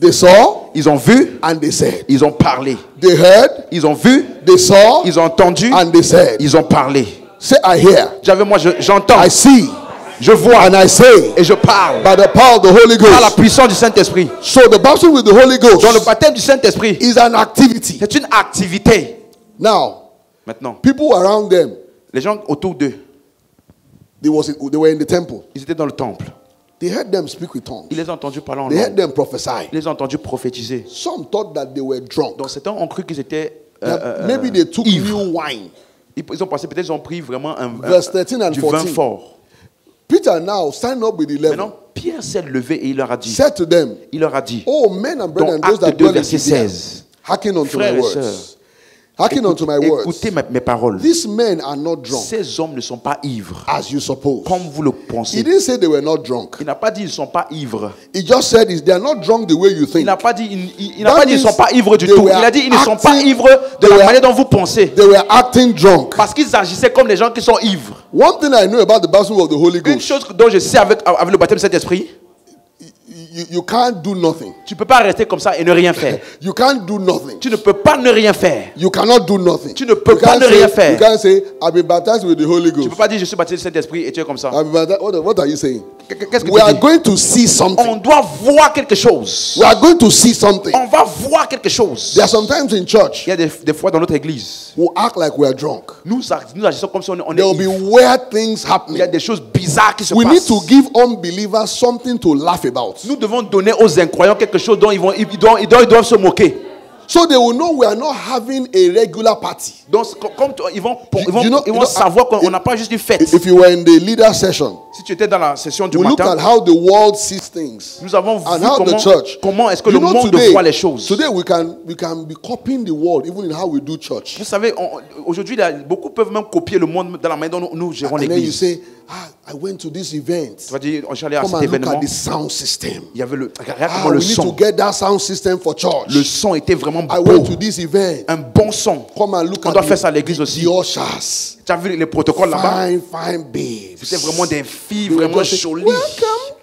they saw, ils ont vu, and they said. ils ont parlé. They heard, Ils ont vu, they saw, ils ont entendu, and they said. ils ont parlé. Say, I hear, Moi j'entends, I see, je vois and I say et je parle by the power of the Holy par la Ghost. puissance du Saint-Esprit. So the baptism with the Holy Donc le Ghost baptême du Saint-Esprit, is an activity. c'est une activité. Now, Maintenant, people around them, les gens autour d'eux, they were in the temple. ils étaient dans le temple. They heard them speak with tongues. Ils les ont entendus parler en They heard langue. them prophesy. Ils les ont entendus prophétiser. Some thought that they were drunk. Donc certains ont cru qu'ils étaient That maybe they took ivres. new wine. Ils ont pensé peut-être qu'ils ont pris vraiment Verse 13 and du vin 14. fort. Peter now stand up with the 11. Maintenant, Pierre s'est levé et il leur a dit, Said to them, Oh men and dans brethren, those that Acte 2, dwell in verset Judea, 16, hearken unto my frères et words. sœurs, Hearken unto my words. écoutez mes paroles. These men are not drunk, Ces hommes ne sont pas ivres, as you suppose. comme vous le He pensez. didn't say they were not drunk. Il n'a pas dit ils ne sont pas ivres. He just said they are not drunk the way you Il think. n'a pas dit ils That ne sont means pas ivres du they tout. were Il a dit ils ne sont pas acting- ivres de they la were- manière dont vous pensez. They were acting drunk. Parce qu'ils agissaient comme les gens qui sont ivres. One thing I know about the baptism of the Holy Une Ghost, chose dont je sais avec le baptême de Saint-Esprit, you can't do nothing. tu ne peux pas rester comme ça et ne rien faire. You can't do nothing. Tu ne peux pas ne rien faire. You cannot do nothing. Tu ne peux You pas can't ne say- rien faire. You can't say, I've been baptized with the Holy Tu ne Ghost. peux pas dire je suis baptisé du Saint-Esprit et tu es comme ça. I've been baptized. What are you saying? Qu'est-ce que We tu are dis? going to see On something. doit voir quelque chose. We are going to see something. On va voir quelque chose. There are sometimes in church Il y a des fois dans notre église, we act like we are drunk. nous agissons comme si on There will est be ivre. weird things Il y a happening. des choses bizarres qui se We need passent. to give unbelievers something to laugh about. Nous devons donner aux incroyants quelque chose dont ils doivent se moquer. So they will know we are not having a regular party. Donc, comme ils vont You know, savoir qu'on n'a pas juste une fête. If you were in the leader session, Si tu étais dans la session du we look at matin, how the world sees things nous avons vu and how the church. comment est-ce que You le know, monde voit les choses. today we can be copying the world even in how we do church. Vous savez, aujourd'hui, beaucoup peuvent même copier le monde dans la manière dont nous gérons And then you l'église. say, I went to this event. Tu vas dire, j'allais à Come cet and look événement. at the sound system. Il y avait regarde comment We le need to son. get that sound system for church. Le son était vraiment I beau. went to this event. Un bon son. Come and look On at doit faire ça à l'église the aussi. ushers. Tu as vu les protocoles là-bas? Fine babes. C'était vraiment des filles They were vraiment just saying, jolies.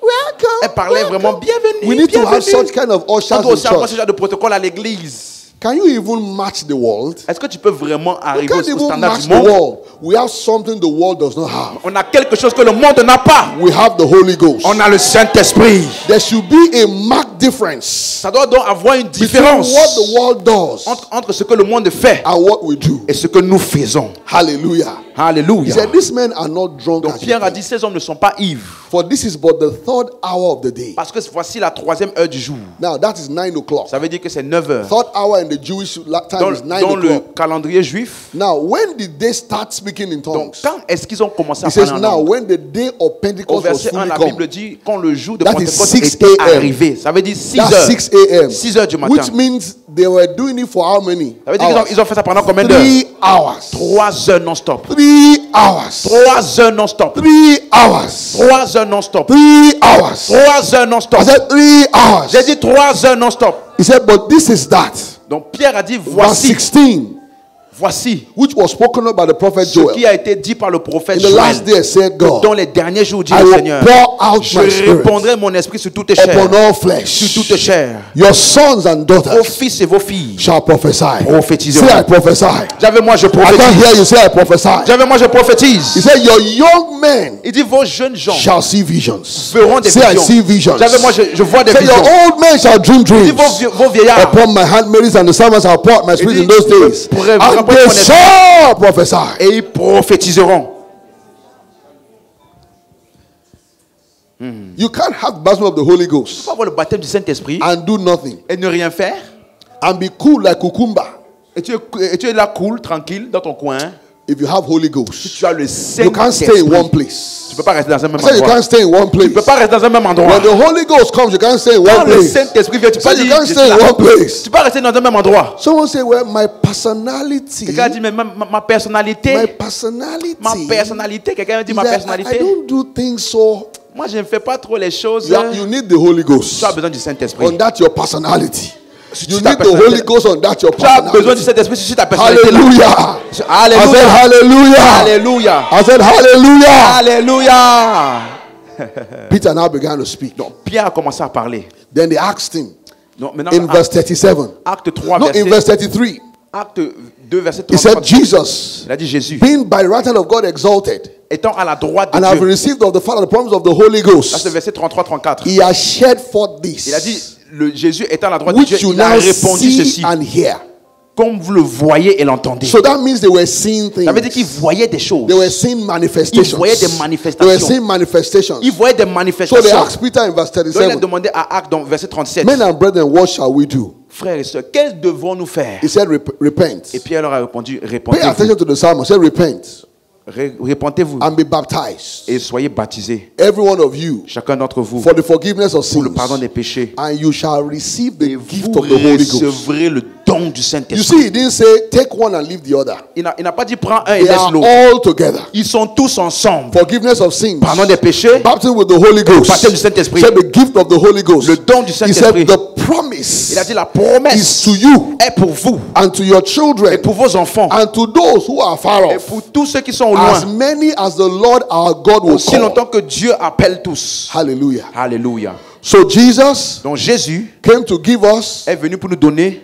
Welcome. Elles parlaient vraiment bienvenue. We need to have bienvenue. such kind of On ushers doit in aussi avoir ce church. genre de protocole à l'église. Can you even match the world? Est-ce que tu peux vraiment We arriver can't au even standard match du the monde? world. We have something the world does not have. On a quelque chose que le monde n'a pas. We have the Holy Ghost. On a le Saint-Esprit. There should be a marked difference Ça doit donc avoir une between différence what the world does entre ce que le monde fait and what we do. et ce que nous faisons. Hallelujah. He Alléluia. said, these men are not drunk Donc as you Pierre a think, dit, ces hommes ne sont pas ivres. for this is but the third hour of the day. Parce que voici la 3e heure du jour. Now that is 9 o'clock. Ça veut dire que c'est 9 heures. Third hour in the Jewish time is 9 Dans le o'clock. calendrier juif. Now, when did they start speaking in Donc tongues? quand est-ce qu'ils ont commencé à He says, parler en now, langue? when the day of Au Pentecost was verset 1, fully la come, Bible dit quand le jour de That is Pentecôte 6 était a.m. arrivé. Ça veut dire 6 that's heures. 6 a.m. 6 heures du matin. Which means they were doing it for how many? Ça veut dire hours? qu'ils ont fait ça pendant combien d'heures? 3 hours. 3 heures non-stop. 3 hours. 3 heures non-stop. 3 hours. 3 heures non-stop. 3 hours. 3 heures non-stop. I said 3 hours. J'ai dit 3 heures non-stop. He said, but this is that. Donc Pierre a dit Verse voici, 16, voici which was spoken of by the prophet ce Joel. qui a été dit par le prophète In the last Joël. day, said Dans God, les derniers jours, dit I le will Seigneur, pour out je my spirit répandrai mon esprit sur toutes les chairs. upon all Sur flesh. toutes les chairs. Your sons and Vos daughters fils et vos filles shall prophesy. prophétiseront. Say, I prophesy. J'avais moi je I can't prophétise. hear you say, I prophesy. J'avais moi je He prophétise. said, your young men Il dit vos jeunes gens shall see visions. verront des Say, I visions. see visions. J'avais moi je vois des Say, your visions. old men shall dream Il dit dreams. vos vieillards Upon my handmaidens and the servants I'll pour out my spirit dit, in those days. pourrez And répondre they mon esprit. shall prophesy. et ils prophétiseront. You can't have the baptism of the Holy Tu peux Ghost avoir le baptême du Saint-Esprit and do nothing et ne rien faire. and be cool like cucumber Et tu es là cool, tranquille, dans ton coin. if you have Holy Si Ghost. tu as le You can't stay in one Saint-Esprit, place. tu ne peux pas rester dans un même I said you endroit. can't stay in one Tu ne peux place. pas rester dans un même endroit. When the Holy Ghost comes, you can't stay in Quand one le place. Saint-Esprit vient, tu I peux pas said you dire, can't je stay suis in là. one place. Tu peux pas rester dans un même endroit. Someone say, well, my personality. Quelqu'un a dit, mais ma personnalité, My personality. ma personnalité, quelqu'un a dit is ma that I personnalité. don't do things so. Moi, je ne fais pas trop les choses. You need the Holy Ghost. Tu as besoin du Saint-Esprit. On that your personality. You ta need the personnalité. Holy Ghost on that your Tu as besoin du personality. Saint-Esprit sur ta personnalité. Hallelujah. I said Alléluia. hallelujah. Alléluia. I said hallelujah. Alléluia. Peter now began to speak. Donc, Pierre a commencé à parler. Then they asked him Donc, maintenant, in verse 37. acte 3, No, in verse verset, 33. acte 2, verset He said, 33. Jesus, Il a dit Jésus, being by the right hand of God exalted, étant à la droite de and have Dieu. received of the Father the promise of the Holy Là, c'est le Ghost, verset 33-34. he has shed forth this, Il a dit, Jésus étant à la droite de which Dieu, you il a now répondu see ceci. and hear. Comme vous le voyez et l'entendez. So that means they were seeing Ça veut dire qu'ils things. voyaient des choses. They were seeing manifestations. Ils voyaient des They were manifestations. seeing manifestations. Ils voyaient des So they manifestations. asked Peter in verse Donc il a 37, demandé à Acte, dans verset 37, men and brethren, what shall we do? frères et sœurs, qu'est-ce que devons-nous faire? He said, repent. Et Pierre leur a répondu, Pay répentez-vous. attention to the sermon. Say, repent Répentez-vous and be baptized, et soyez baptisés, every one of you, chacun d'entre vous, for the forgiveness of pour le sins, pardon des péchés. and you shall receive the Et gift vous of the Holy Ghost. recevrez le don du You Saint-Esprit. see, he didn't say, take one and leave the other. Il n'a pas dit prends un et They laisse are l'autre. all together. Ils sont tous ensemble. Forgiveness of sins, Pardon des péchés, baptism with the Holy Ghost. baptême du Saint-Esprit. He said, the gift of the Holy Ghost. Le don du He said, Saint-Esprit. the promise Il a dit la is promesse to you est pour vous and to your et children pour vos enfants and to those who are far et off, pour tous ceux qui sont au as loin. many as the Lord our God will Aussi call. longtemps que Dieu appelle tous. Hallelujah. Alléluia. So Jesus Donc Jésus came to give us est venu pour nous donner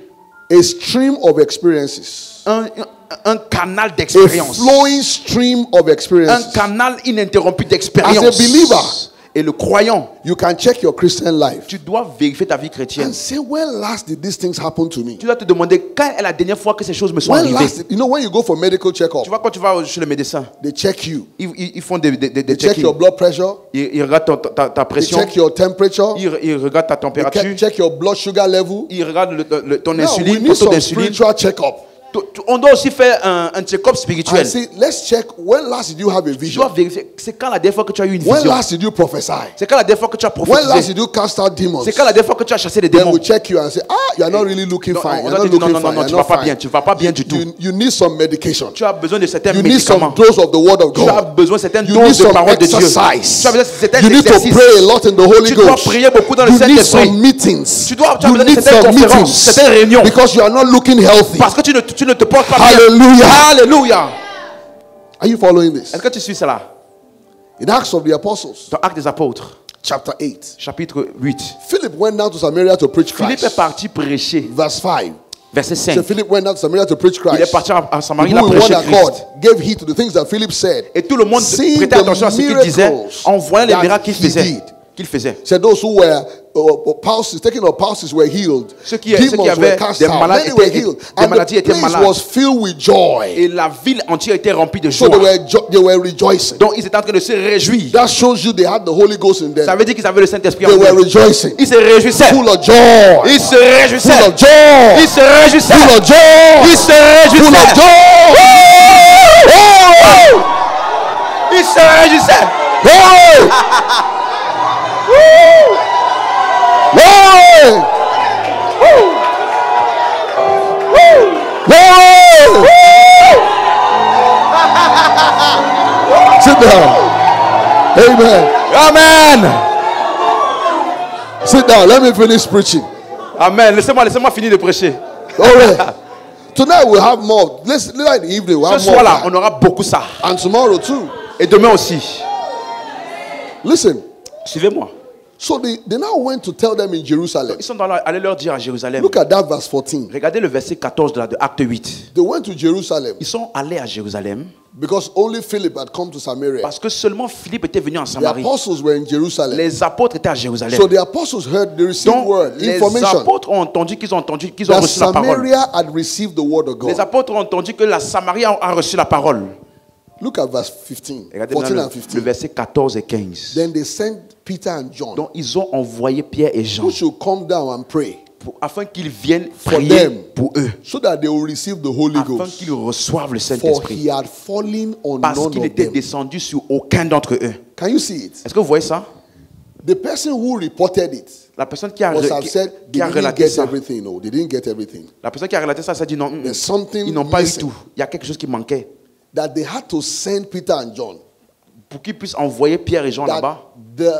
a stream of experiences, un canal a d'expérience. flowing stream of Un experiences. canal ininterrompu As a d'expérience. believer, Et le croyant, you can check your Christian life tu dois vérifier ta vie chrétienne. and say, when last did these things happen to me? Tu dois te demander quand est la dernière fois que ces choses me sont When arrivées. last, you know, when you go for medical checkup, Tu vois, quand tu vas chez le médecin, they check you. ils font des They check check-ins. your blood pressure. Ils regardent ta They pression. check your temperature. Ils regardent ta They température. check your blood sugar level. Ils regardent ton Now, we insuline, ton need taux some d'insuline. spiritual checkup. On doit aussi faire un check-up spirituel. And say, let's check when last did you have a Tu dois vision? vérifier. C'est quand la dernière fois que tu as eu une When vision. last did you prophesy? C'est quand la dernière fois que tu as When last prophétisé. did you cast out demons? C'est quand la dernière fois que tu as chassé les Then démons. we check you and say, you are not really looking Non, fine. on You're doit not te dire, looking non, fine. tu You're vas not pas fine. bien, tu vas pas bien du tout. You need some medication. Tu as besoin de certains You need some médicaments. dose of the word of Tu as God. besoin de certaines You need doses de some parole de Dieu. exercise. Tu as besoin de certains You need to exercices. pray a lot in the Holy Tu dois Ghost. prier beaucoup dans le You need Saint-Esprit. some meetings. Tu as You besoin de need certaines some conférences, meetings. certaines réunions. Because you are not looking healthy. Parce que tu ne te portes pas bien. Hallelujah. Alléluia. Are you following this? Est-ce que tu suis cela? In Acts of the Apostles, Dans Actes des Apôtres, chapter 8, chapitre 8. Philip went down to Samaria to preach Philippe est Christ. parti prêcher. Verse 5. Verset 5. So Philip went out to Samaria to preach Il est Christ. parti à Samarie, The il a people in prêché one accord Christ. gave heed to the things that Philip said. Et tout le monde Seeing prêtait attention à ce qu'il disait miracles en voyant les that miracles qu'il he faisait. did. Said those who were pulses, taking of pulses were healed. Ceux qui Demons avaient were cast des out. malades Many were étaient- healed. des And maladies the étaient place malades. was filled with joy. Et la ville entière était remplie de So joie. they were rejoicing. Donc ils étaient en train de se réjouir. That shows you they had the Holy Ghost in Ça them. veut dire qu'ils avaient le Saint-Esprit They en were eux. rejoicing. Ils se réjouissaient. Full of joy. Ils se réjouissaient. Full of joy. Ils se réjouissaient. Full of joy. Ils se réjouissaient. Full of joy. Ils se réjouissaient. Glory! Glory! Glory! Sit down. Amen. Amen. Sit down. Let me finish preaching. Amen. Laissez-moi finir de prêcher. All right. Tonight we'll have more. Later in the evening we'll Ce have more. soir-là, time. on aura beaucoup ça. And tomorrow too. Et demain aussi. Listen. Suivez-moi. So they now went to tell them in Jerusalem. Ils sont allés leur dire à Jérusalem. Look at that verse 14. Regardez le verset 14 de Acte 8. They went to Jerusalem Ils sont allés à Jérusalem because only Philip had come to Samaria. parce que seulement Philippe était venu en The Samarie. apostles were in Jerusalem. Les apôtres étaient à Jérusalem. So the apostles heard, they received Donc, word, les information apôtres ont entendu qu'ils ont that reçu la parole. Samaria had received the word of Les God. apôtres ont entendu que la Samarie a reçu la parole. Look at verse 15, Regardez 14 maintenant and le 15. verset 14 et 15. Then they sent Peter and John, Donc ils ont envoyé Pierre et Jean who should come down and pray afin qu'ils viennent For prier them. pour eux, so that they will receive the Holy afin Ghost. qu'ils reçoivent le For Saint-Esprit. he had fallen on Parce none qu'il of était them. descendu sur aucun d'entre eux. Can you see it? Est-ce que vous voyez ça? The person who reported it La personne qui a must have said they didn't relaté get ça, everything. No, they didn't get everything. la personne qui a relaté ça, ça dit non, There's something ils n'ont pas eu missing. tout. Il y a quelque chose qui manquait. That they had to send Peter and John. Pour qu'ils puissent envoyer Pierre et Jean That là-bas, the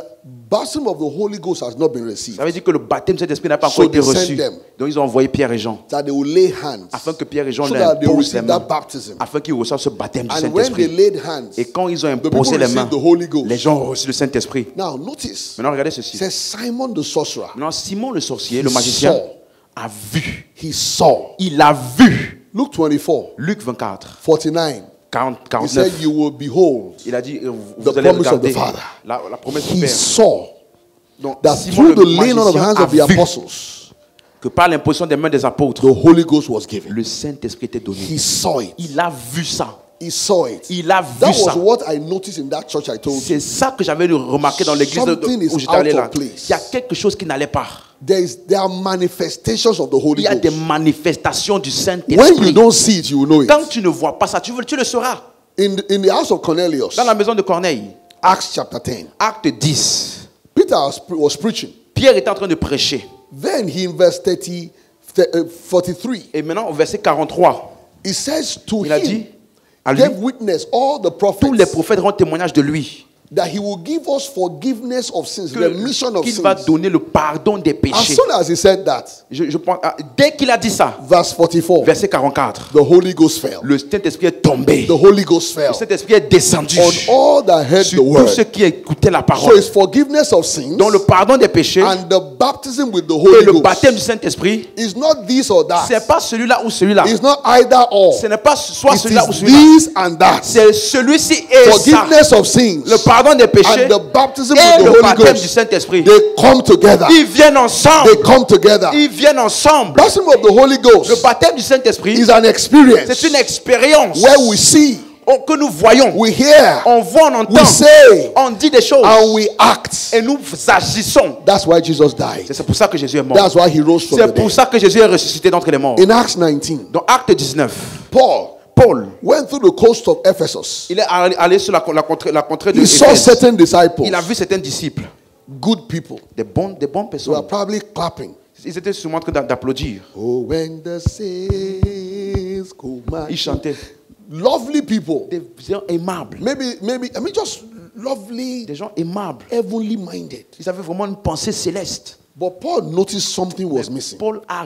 baptism of the Holy Ghost has not been received. ça veut dire que le baptême de Saint-Esprit n'a pas So encore été they sent reçu. them. Donc ils ont envoyé Pierre et Jean That they will lay hands afin que Pierre et Jean so leur that they will imposent les receive mains, that baptism. afin qu'ils reçoivent ce baptême du And when they Saint-Esprit. laid hands, Et quand ils ont the imposé people les mains, received the Holy Ghost. les gens ont reçu le Saint-Esprit. Now notice, Maintenant regardez it ceci. says Simon the sorcerer. Maintenant Simon le sorcier, He le magicien, saw. a vu. He saw. Il a vu. Luke 24, Luc 24, 49. 40, He 49. said, "You will behold." Il a dit, vous The allez promise of the regarder Father. la promesse du He Père. saw Donc, that Simon through le the laying on of magicien hands a of the vu apostles, que par l'imposition des mains des apôtres, the Holy Ghost was given. le Saint-Esprit était donné. He saw it. Il a vu ça. He saw it. Il a vu That ça. was what I noticed in that church I told you. C'est ça que j'avais remarqué dans l'église Something is où j'étais allé out là. of place. Il y a quelque chose qui n'allait pas. There are manifestations of the Il Holy y a des Ghost. manifestations du When you Saint-Esprit. don't see it, you will know it. Quand tu ne vois pas ça, tu le sauras. In the house of Cornelius, Dans la maison de Corneille, Acts chapter 10, acte 10, Peter was preaching. Pierre était en train de prêcher. Then he in verse 43, Et maintenant, au verset 43, it says to il a dit him, à lui, gave witness all the tous les prophets prophètes rendent témoignage de lui. that he will give us forgiveness of sins, remission of Qu'il sins. va donner le pardon des As péchés. soon as he said that, Je pense, dès qu'il a dit ça, verse 44, verset 44, the Holy Ghost fell. le Saint-Esprit est tombé. The Holy Ghost Le fell Saint-Esprit est descendu on all that heard sur the tous ceux word. qui écoutaient la So parole. it's forgiveness of sins Donc le pardon des péchés and the baptism with the et Holy le Ghost. baptême du Saint-Esprit, It's not this or that. c'est pas celui-là ou celui-là. It's not either or. Ce n'est pas soit It celui-là ou is celui-là. this and that. C'est celui-ci et ça. Forgiveness of sins Le pardon des péchés and the baptism et with the le Holy baptême du Ghost. Saint-Esprit. They come together. Ils viennent ensemble. They come together. Ils viennent ensemble. Baptism of the Holy Le Ghost baptême du Saint-Esprit, is an experience c'est une expérience where we see, que nous voyons. we hear, On voit, on we entend, say, on dit des choses and we act. et nous agissons. That's why Jesus died. C'est pour ça que Jésus est mort. That's why he rose from C'est the pour dead. ça que Jésus est ressuscité d'entre les morts. In Acts 19, Dans Acte 19, Paul Paul, went through the coast of Ephesus. il est allé sur la contrée de He saw Éphèse. certain disciples, Il a vu certains disciples, good people, des bonnes who were personnes. probably clapping. Ils étaient sûrement en train d'applaudir. Oh, when the saints go Ils marching. chantaient. Lovely people. Des gens aimables. Just lovely, Des gens aimables. heavenly minded. Ils avaient vraiment une pensée céleste. But Paul noticed something was missing. Paul a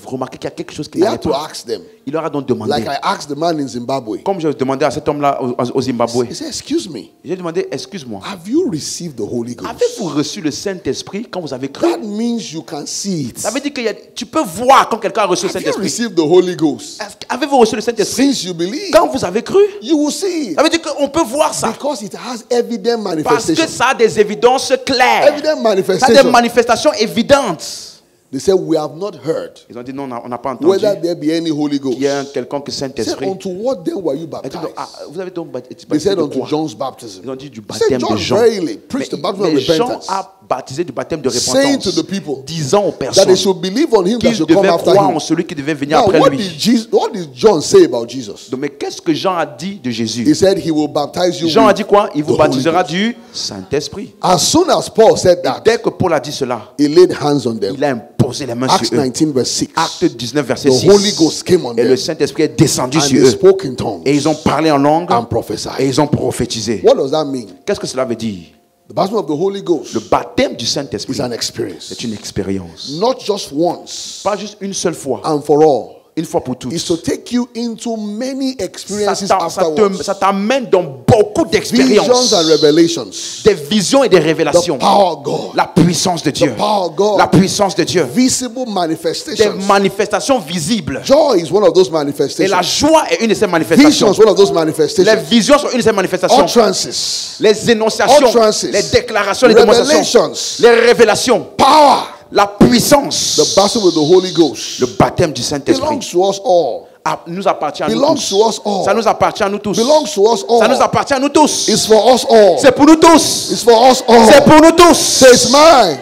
remarqué qu'il y a quelque chose qui He n'allait had to pas. ask them, Il leur a donc demandé, Like I asked the man in Zimbabwe. comme j'ai demandé à cet homme-là au Zimbabwe, He said, excuse me, j'ai demandé, excuse-moi, have you received the Holy Ghost? avez-vous reçu le Saint-Esprit quand vous avez cru? That means you can see it. Ça veut dire que tu peux voir quand quelqu'un a reçu le Have you Saint-Esprit. received the Holy Ghost? Avez-vous reçu le Saint-Esprit? Since you believe, Quand vous avez cru, you will see ça it. veut dire qu'on peut voir ça. Because it has evident Parce que manifestation. ça a des évidences claires. Evident Ça a des manifestation. manifestations évidentes. They said, we have not heard Ils ont dit non, on n'a pas entendu whether there be any Holy Ghost. qu'il y ait un quelconque They said, Saint-Esprit. unto what then were you Et donc, baptized? vous avez donc été They baptisé said, de unto quoi? John's baptism. Ils ont dit du They said, baptême de John Jean. verily preached the baptism of Mais Jean repentance, a baptisé du baptême de saying to repentance, the people disant aux that personnes they should believe on him that qu'ils should come devaient after croire him. en celui qui devait venir Now, après what lui. did John say about Jesus? Donc, mais qu'est-ce que Jean a dit de He Jésus? said he will baptize you Jean a with dit quoi? Il vous the Holy baptisera Ghost. du Saint-Esprit. As soon as Paul said that, Dès que Paul a dit cela, he laid hands on them. il a imposé les mains Acts sur eux. 19 verse 6. Acte 19, verset The 6. Holy Ghost came on Et le them Saint-Esprit est descendu and sur they eux. spoke in tongues Et ils ont parlé en langue and et prophesied. ils ont prophétisé. What does that mean? Qu'est-ce que cela veut dire? The baptism of the Holy Ghost Le baptême du Saint-Esprit is an experience. c'est une expérience. Not just once Pas juste une seule fois, and for all. une fois pour toutes. It's to take you into many experiences Ça afterwards. t'amène dans beaucoup Visions d'expériences. and revelations. Des visions et des The révélations. power of God. La puissance de Dieu. The power of God. La puissance de Dieu. Visible Des manifestations. manifestations visibles. Joy is one of those Et la manifestations. joie est une de ces Visions manifestations. one of those Les manifestations. visions sont une de ces manifestations. Utterances. Les énonciations, Utterances. les déclarations, les démonstrations, Revelations. les révélations, Power. la puissance, The baptism with the Holy Ghost le baptême du Saint-Esprit belongs to us all. nous appartient à nous Belongs tous. to us all. Ça nous appartient à nous tous. Belongs to us Ça nous all. appartient à nous tous. It's for us all. C'est pour nous tous. It's for us all. C'est pour nous tous. Say it's mine.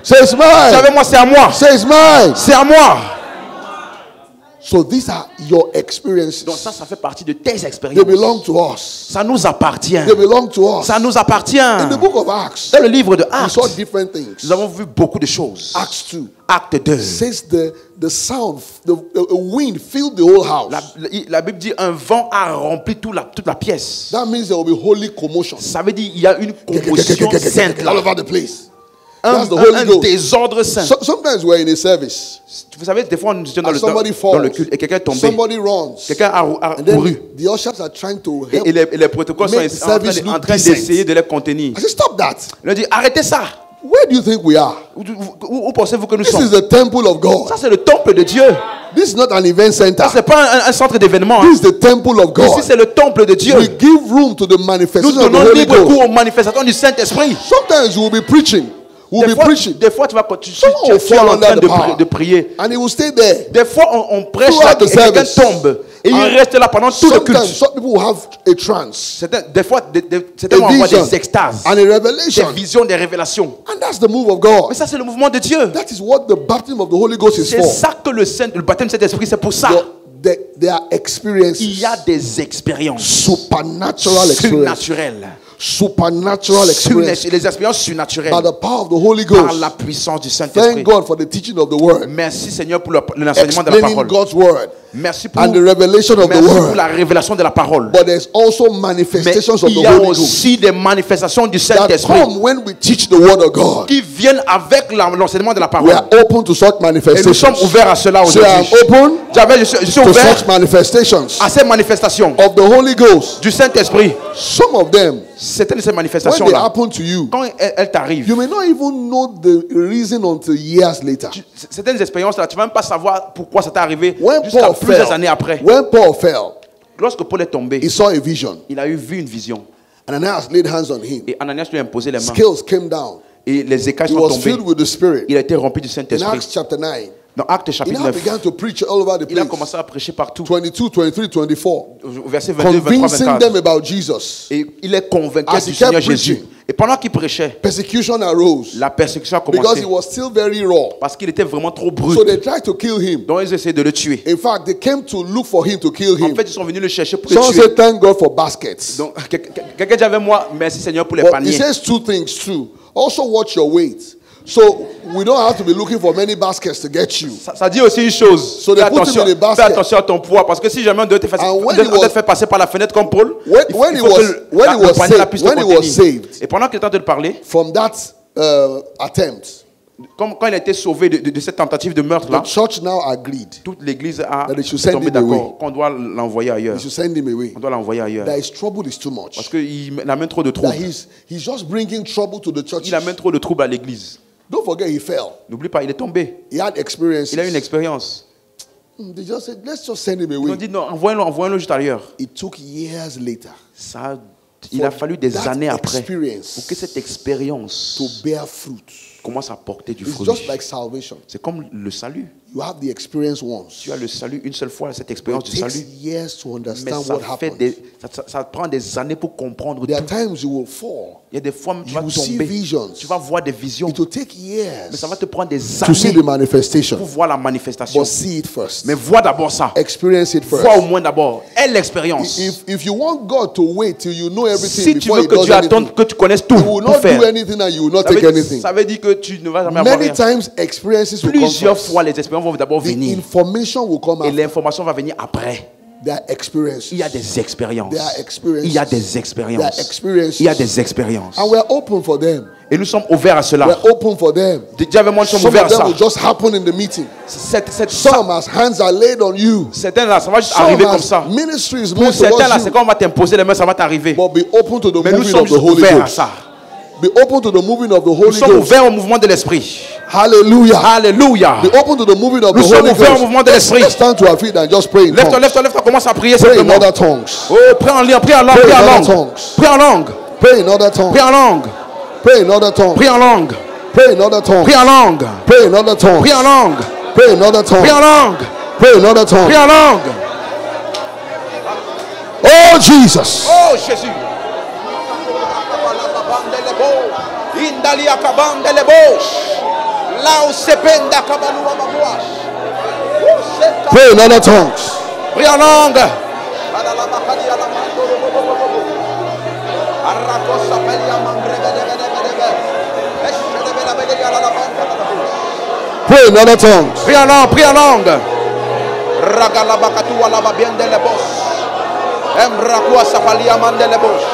Say it's Vous mine. savez, moi, c'est à moi. Say it's mine. C'est à moi. So these are your experiences. Donc ça fait partie de tes They expériences. belong to us. Ça nous appartient. They belong to us. Ça nous appartient. In the book of Acts, Dans le livre de we Actes, saw different things. nous avons vu beaucoup de choses. Acts 2 Acte 2. says the sound, the wind filled the whole house. La Bible dit un vent a rempli toute la pièce. That means there will be holy commotion. Ça veut dire il y a une commotion sainte là. All over the place. Un That's the Holy Ghost. désordre saint. Sometimes we're in a service. Vous savez, des fois, nous étions dans And somebody dans falls. le culte et quelqu'un est tombé. Somebody runs. Quelqu'un a And then couru. the ushers are trying to help. Et les protocoles sont make the service en look train decent. d'essayer de les contenir. I said, stop that. Il a dit, arrêtez ça. Where do you think we are? Où pensez-vous que nous This sommes? is the temple of God. Ça, c'est le temple de Dieu. This is not an event center. Ça, c'est pas un centre d'événements. This is the temple of God. Ici, c'est le temple de Dieu. We give room to the Nous manifestation of the donnons Holy libre cours Ghost. aux manifestations du Saint-Esprit. Sometimes we will be preaching. We'll be preaching. Des fois, tu vas continuer. Someone Tu will es fall en train under the power. de prier. And he will stay there. Des fois, on prêche Throughout là, the et quelqu'un service. tombe. Et il And reste là pendant tout le Sometimes culte. some people will have a trance, Des fois, certains a vont avoir vision, des extases, and a des revelation. visions, des révélations. And that's the move of God. Mais ça, c'est le mouvement de Dieu. That is what the baptism of the Holy Ghost is C'est for. ça que le baptême de Saint-Esprit, c'est pour ça. There are experiences. Il y a des expériences Supernatural experience. surnaturelles. Supernatural experience. Les expériences surnaturelles. By the power of the Holy Par Ghost. la puissance du Saint-Esprit. Thank God for the teaching of the word. Merci Seigneur pour l'enseignement de la Explaining parole. God's word. Merci pour, And the revelation of the merci pour word. la révélation de la parole. But there's also Mais manifestations of il the y a Holy Ghost aussi des manifestations du that Saint-Esprit come when we teach the word of God. qui viennent avec l'enseignement de la We parole. are open to such Et nous manifestations. sommes ouverts à cela So I am aujourd'hui. open Je suis to ouvert such manifestations à ces manifestations of the Holy Ghost. du Saint-Esprit. Some of them, Certaines de ces when they manifestations-là, happen to you, quand elles t'arrivent, you may not even know the reason until years later. certaines expériences-là, tu ne vas même pas savoir pourquoi ça t'est arrivé When jusqu'à Paul plusieurs fell, années après. when Paul fell, Lorsque Paul est tombé, he saw a vision. il a vu une vision. Ananias laid hands on him. Et Ananias lui a imposé les mains. Scales came down. Et les écailles He sont was tombées. filled with the Spirit. Il a été rempli du In Saint-Esprit. Acts chapter 9, Dans Actes he chapitre now 9, began to preach all over the il a place. commencé à prêcher partout. 22, 23, 24. Au verset 22, 23, Convincing 24. them about Jesus. Et il est convaincu As du he Seigneur kept Jésus. preaching, Et pendant qu'il prêchait, persecution arose la persécution a because commencé. he was still very raw. Parce qu'il était vraiment trop brut. So they tried to kill him. Donc ils essaient de le tuer. In fact, they came to look for him to kill En him. fait, ils sont venus le chercher pour le Someone tuer. said, thank God for baskets. Donc quelqu'un dit avec moi, merci Seigneur pour les But he paniers. says two things too. Also, watch your weight. So we don't have to be looking for many baskets to get you. Ça dit aussi une chose. So they put him in a basket. Fais attention à ton poids. Parce que si jamais on doit te faire, And when he was- fait passer par la fenêtre comme Paul, When il he faut was- que when he le was panier là saved- puisse te when he was contenir. saved. Et pendant qu'il est en train de te parler, From that attempt, Comme quand il a été sauvé de cette tentative de meurtre the là, church now agreed toute l'église a that they should send tombé him away. d'accord qu'on doit l'envoyer ailleurs. They should send him away. On doit l'envoyer ailleurs. That his trouble is too much. Parce qu'il amène trop de That troubles. he's just bringing trouble to the church. Il amène trop de troubles à l'église. Don't forget he fell. N'oublie pas, il est tombé. He had experiences. Il a une expérience. They just said, let's just send him Ils ont away. dit non, envoyons-le juste ailleurs. It took years later Ça, il a fallu des that années après experience pour que cette expérience to bear fruit. commence à porter du It's fruit. just like salvation. C'est comme le salut. You have the experience once. Tu as le salut une seule fois, cette It expérience du takes salut. years to Mais understand ça, what fait happens. ça prend des années pour comprendre There are tout. times you will fall. Il y a des fois où tu You vas will see tomber. visions. Tu vas voir des visions. It will take Mais years ça va te prendre des to see années the manifestation. pour voir la manifestation. But see it first. Mais vois d'abord ça. Experience it Vois au first. moins d'abord. Aie l'expérience. If you want God to wait till you know everything Si tu before veux he que does Dieu attende anything, que tu connaisses tout he will pour not faire, do anything and you will not ça take veut, anything. ça veut dire que tu ne vas jamais avoir Many rien. times experiences will come Plusieurs first. fois, les expériences vont d'abord The venir. information will come Et after. l'information va venir après. There are experiences. Il y a des expériences. There are experiences. Il y a des There are expériences. experiences. Il y a des expériences. And we are open for them. Et nous sommes ouverts à We cela. are open for them. Dieu avec moi, nous sommes Some ouverts of à them ça. will just happen in the meeting. Ça, Some as hands are laid on you. certains là, ça va juste Some arriver comme as ça. ministries Pour made certains là, towards c'est you. quand on va t'imposer les mains, ça va t'arriver. But be open to the Mais nous moving sommes of the juste Holy ouverts à Ghost. ça. Be open to the moving of the Nous Holy sommes Ghost. ouverts au mouvement de l'esprit. Hallelujah. Alléluia. Be open to the moving of Nous the sommes Holy ouverts au Ghost. mouvement de l'esprit. Let's stand to our feet and just pray in Lève-toi, tongues. lève-toi, lève-toi, commence à prier Pray in simplement. other tongues. Oh, prie en langue, prie en langue, Pray prie in en other langue. tongues. Prie en langue, Pray in other tongues. prie en langue, Pray in other tongues. prie en langue, Pray in other tongues. prie en langue, Pray in other tongues. prie en langue, Pray in other tongues. prie en langue, Pray in other tongues. prie en langue. Oh Jesus. Oh Jésus. Indalia kabande le bosh. Lao sependa kabalua babuash. Pray in other tongues. Prie en langue. Pray in other tongues. Prie en langue, prie en langue. Ragalabakatu alaba bien de le bosh. Embrakua sapalia mande le bosh.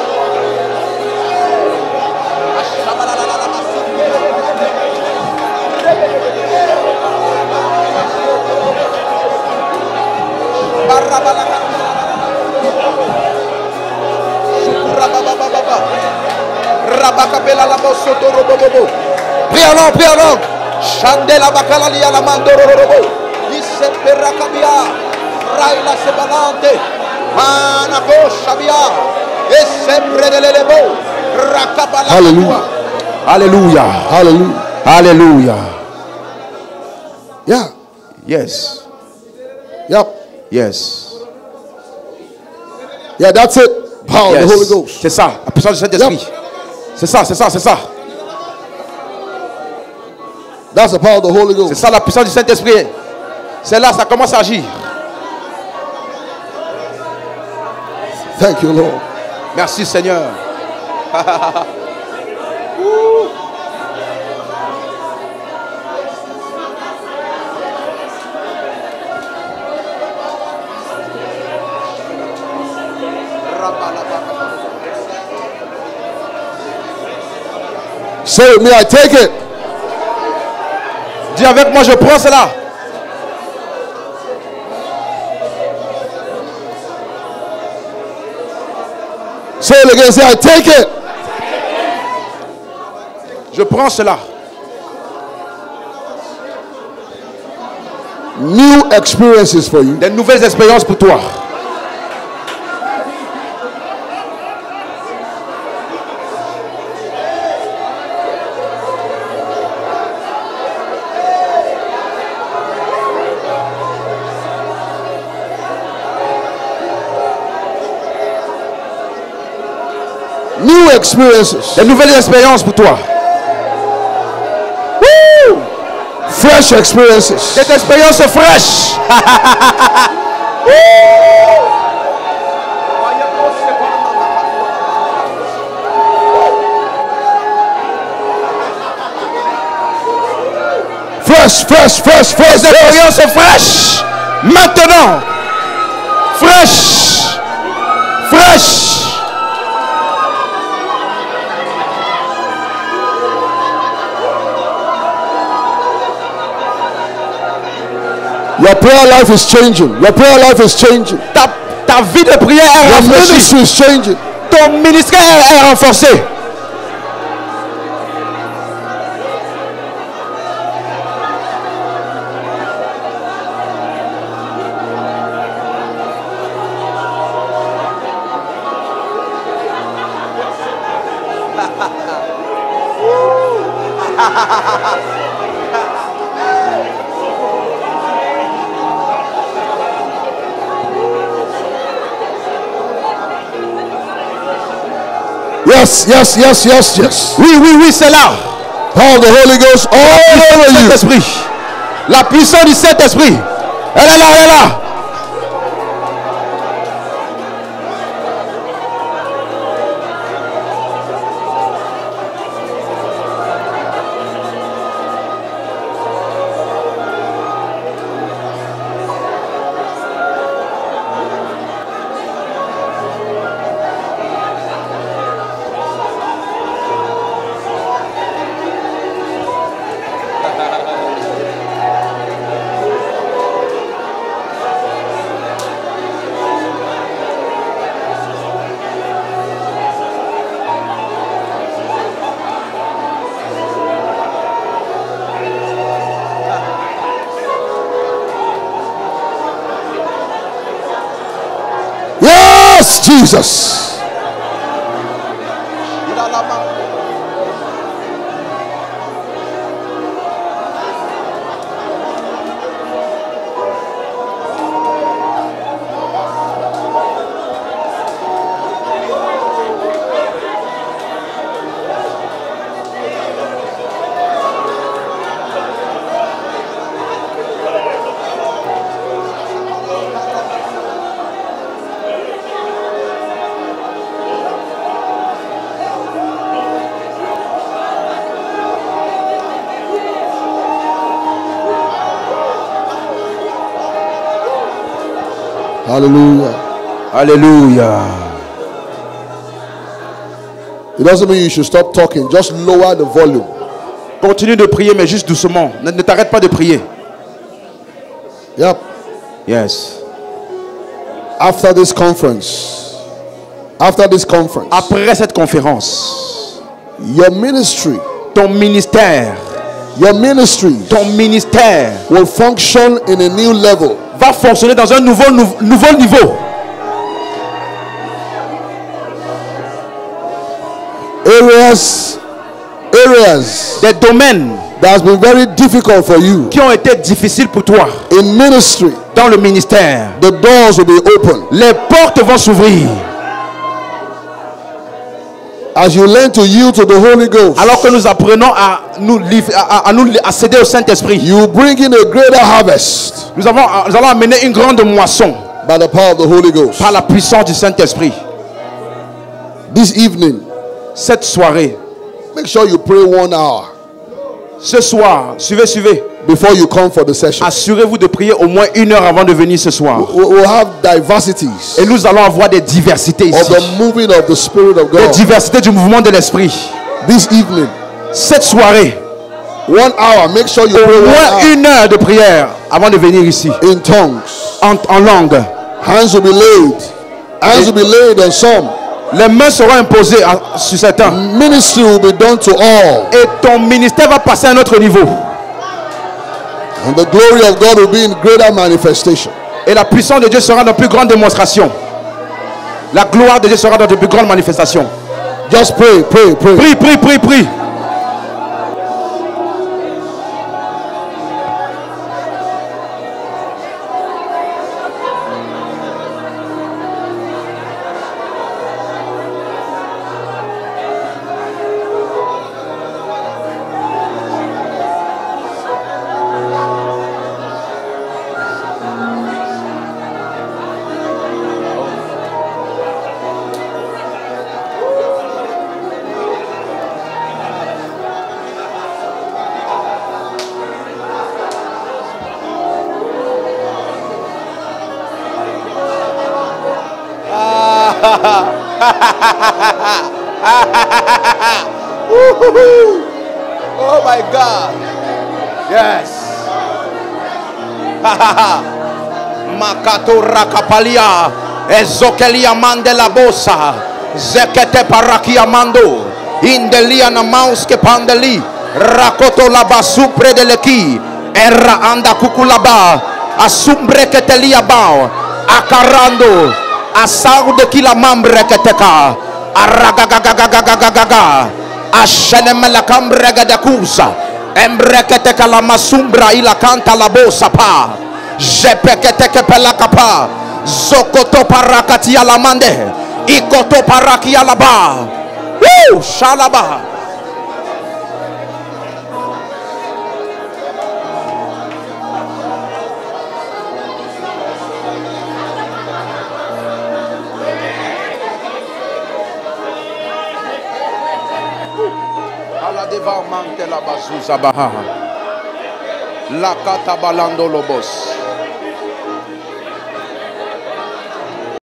Prie en langue, prie en langue. Chandela bakalali ala mandororobo. Isse perakabia. Raila sebalante. Manako shabia. Esse predelelebo. Rakabala. Hallelujah. Alléluia. Hallelujah. Alléluia. Yeah. Yes. Yep. Yes. Yeah, that's it. Power of the Holy Yes. Ghost. C'est ça, la puissance du Saint-Esprit. Yep. C'est ça, c'est ça, c'est ça. That's the power of the Holy C'est Ghost. ça la puissance du Saint-Esprit. C'est là, ça commence à agir. Thank you, Lord. Merci Seigneur. Say with me, I take it. Dis avec moi, je prends cela. Say it again. Say, I take it. Je prends cela. New experiences for you. Des nouvelles expériences pour toi. New experiences. Des nouvelles expériences pour toi. Woo! Fresh experiences. Cette expérience fraîche. Fresh, fresh, fresh, fresh. Des expériences fraîches. Maintenant. Fraîche. Fraîche. prayer life is changing. Your prayer life is changing. Ta vie de prière est Your renforcée. ministry is changing. Ton ministère est renforcé. Yes, yes, yes, yes, yes. Oui, oui, oui, c'est là. Power of the Holy Ghost all over you. Saint-Esprit. La puissance du Saint-Esprit. Elle est là, elle est là. Yes, Jesus. Hallelujah. Alléluia. It doesn't mean you should stop talking. Just lower the volume. Continue de prier, mais juste doucement. Ne t'arrête pas de prier. Yep. Yes. After this conference, Après cette conférence, your ministry, ton ministère will function in a new level. Va fonctionner dans un nouveau niveau. Areas Des domaines that has been very difficult for you qui ont été difficiles pour toi in ministry, dans le ministère. the doors will be open. Les portes vont s'ouvrir. As you learn to yield to the Holy Ghost, Alors que nous apprenons à céder au Saint-Esprit, you will bring in a greater harvest nous allons amener une grande moisson by the power of the Holy Ghost. par la puissance du Saint-Esprit. This evening, Cette soirée, make sure you pray 1 hour ce soir, suivez. before you come for the session. Assurez-vous de prier au moins 1 heure avant de venir ce soir. We'll have diversities Et nous allons avoir des diversités of ici. the moving of the Spirit of Des God. diversités du mouvement de l'Esprit. This evening, Cette soirée, 1 hour, make sure you au pray 1 moins hour 1 heure de prière avant de venir ici. in tongues. En langue. Hands will be laid. Hands will be laid on some. Les mains seront imposées sur certains. Ministry will be done to all. Et ton ministère va passer à un autre niveau. And the glory of God will be in greater manifestation. Et la puissance de Dieu sera dans de plus grandes démonstrations. La gloire de Dieu sera dans de plus grandes manifestations. Just pray. Prie. Oh my God. Yes. Makato rakapalia. Ezokelia mandela bosa. Zekete parakia mando. Indelia na mauske pandeli. Rakoto laba supre de leki. Erra anda kukulaba. Asumbre ketelia bao. Akarando. Asau de kila mambre keteka. Aragagagagagagaga. Ashenemela kambrega de kusa. Embreketeka la masumbra ila kanta la bosa pa. Jepeketeke pelakapa. Zokoto parakati alamande. Ikoto paraki alaba. Woo! Shalaba. Aladeva mante la bazuza baha. La kata balando lobos.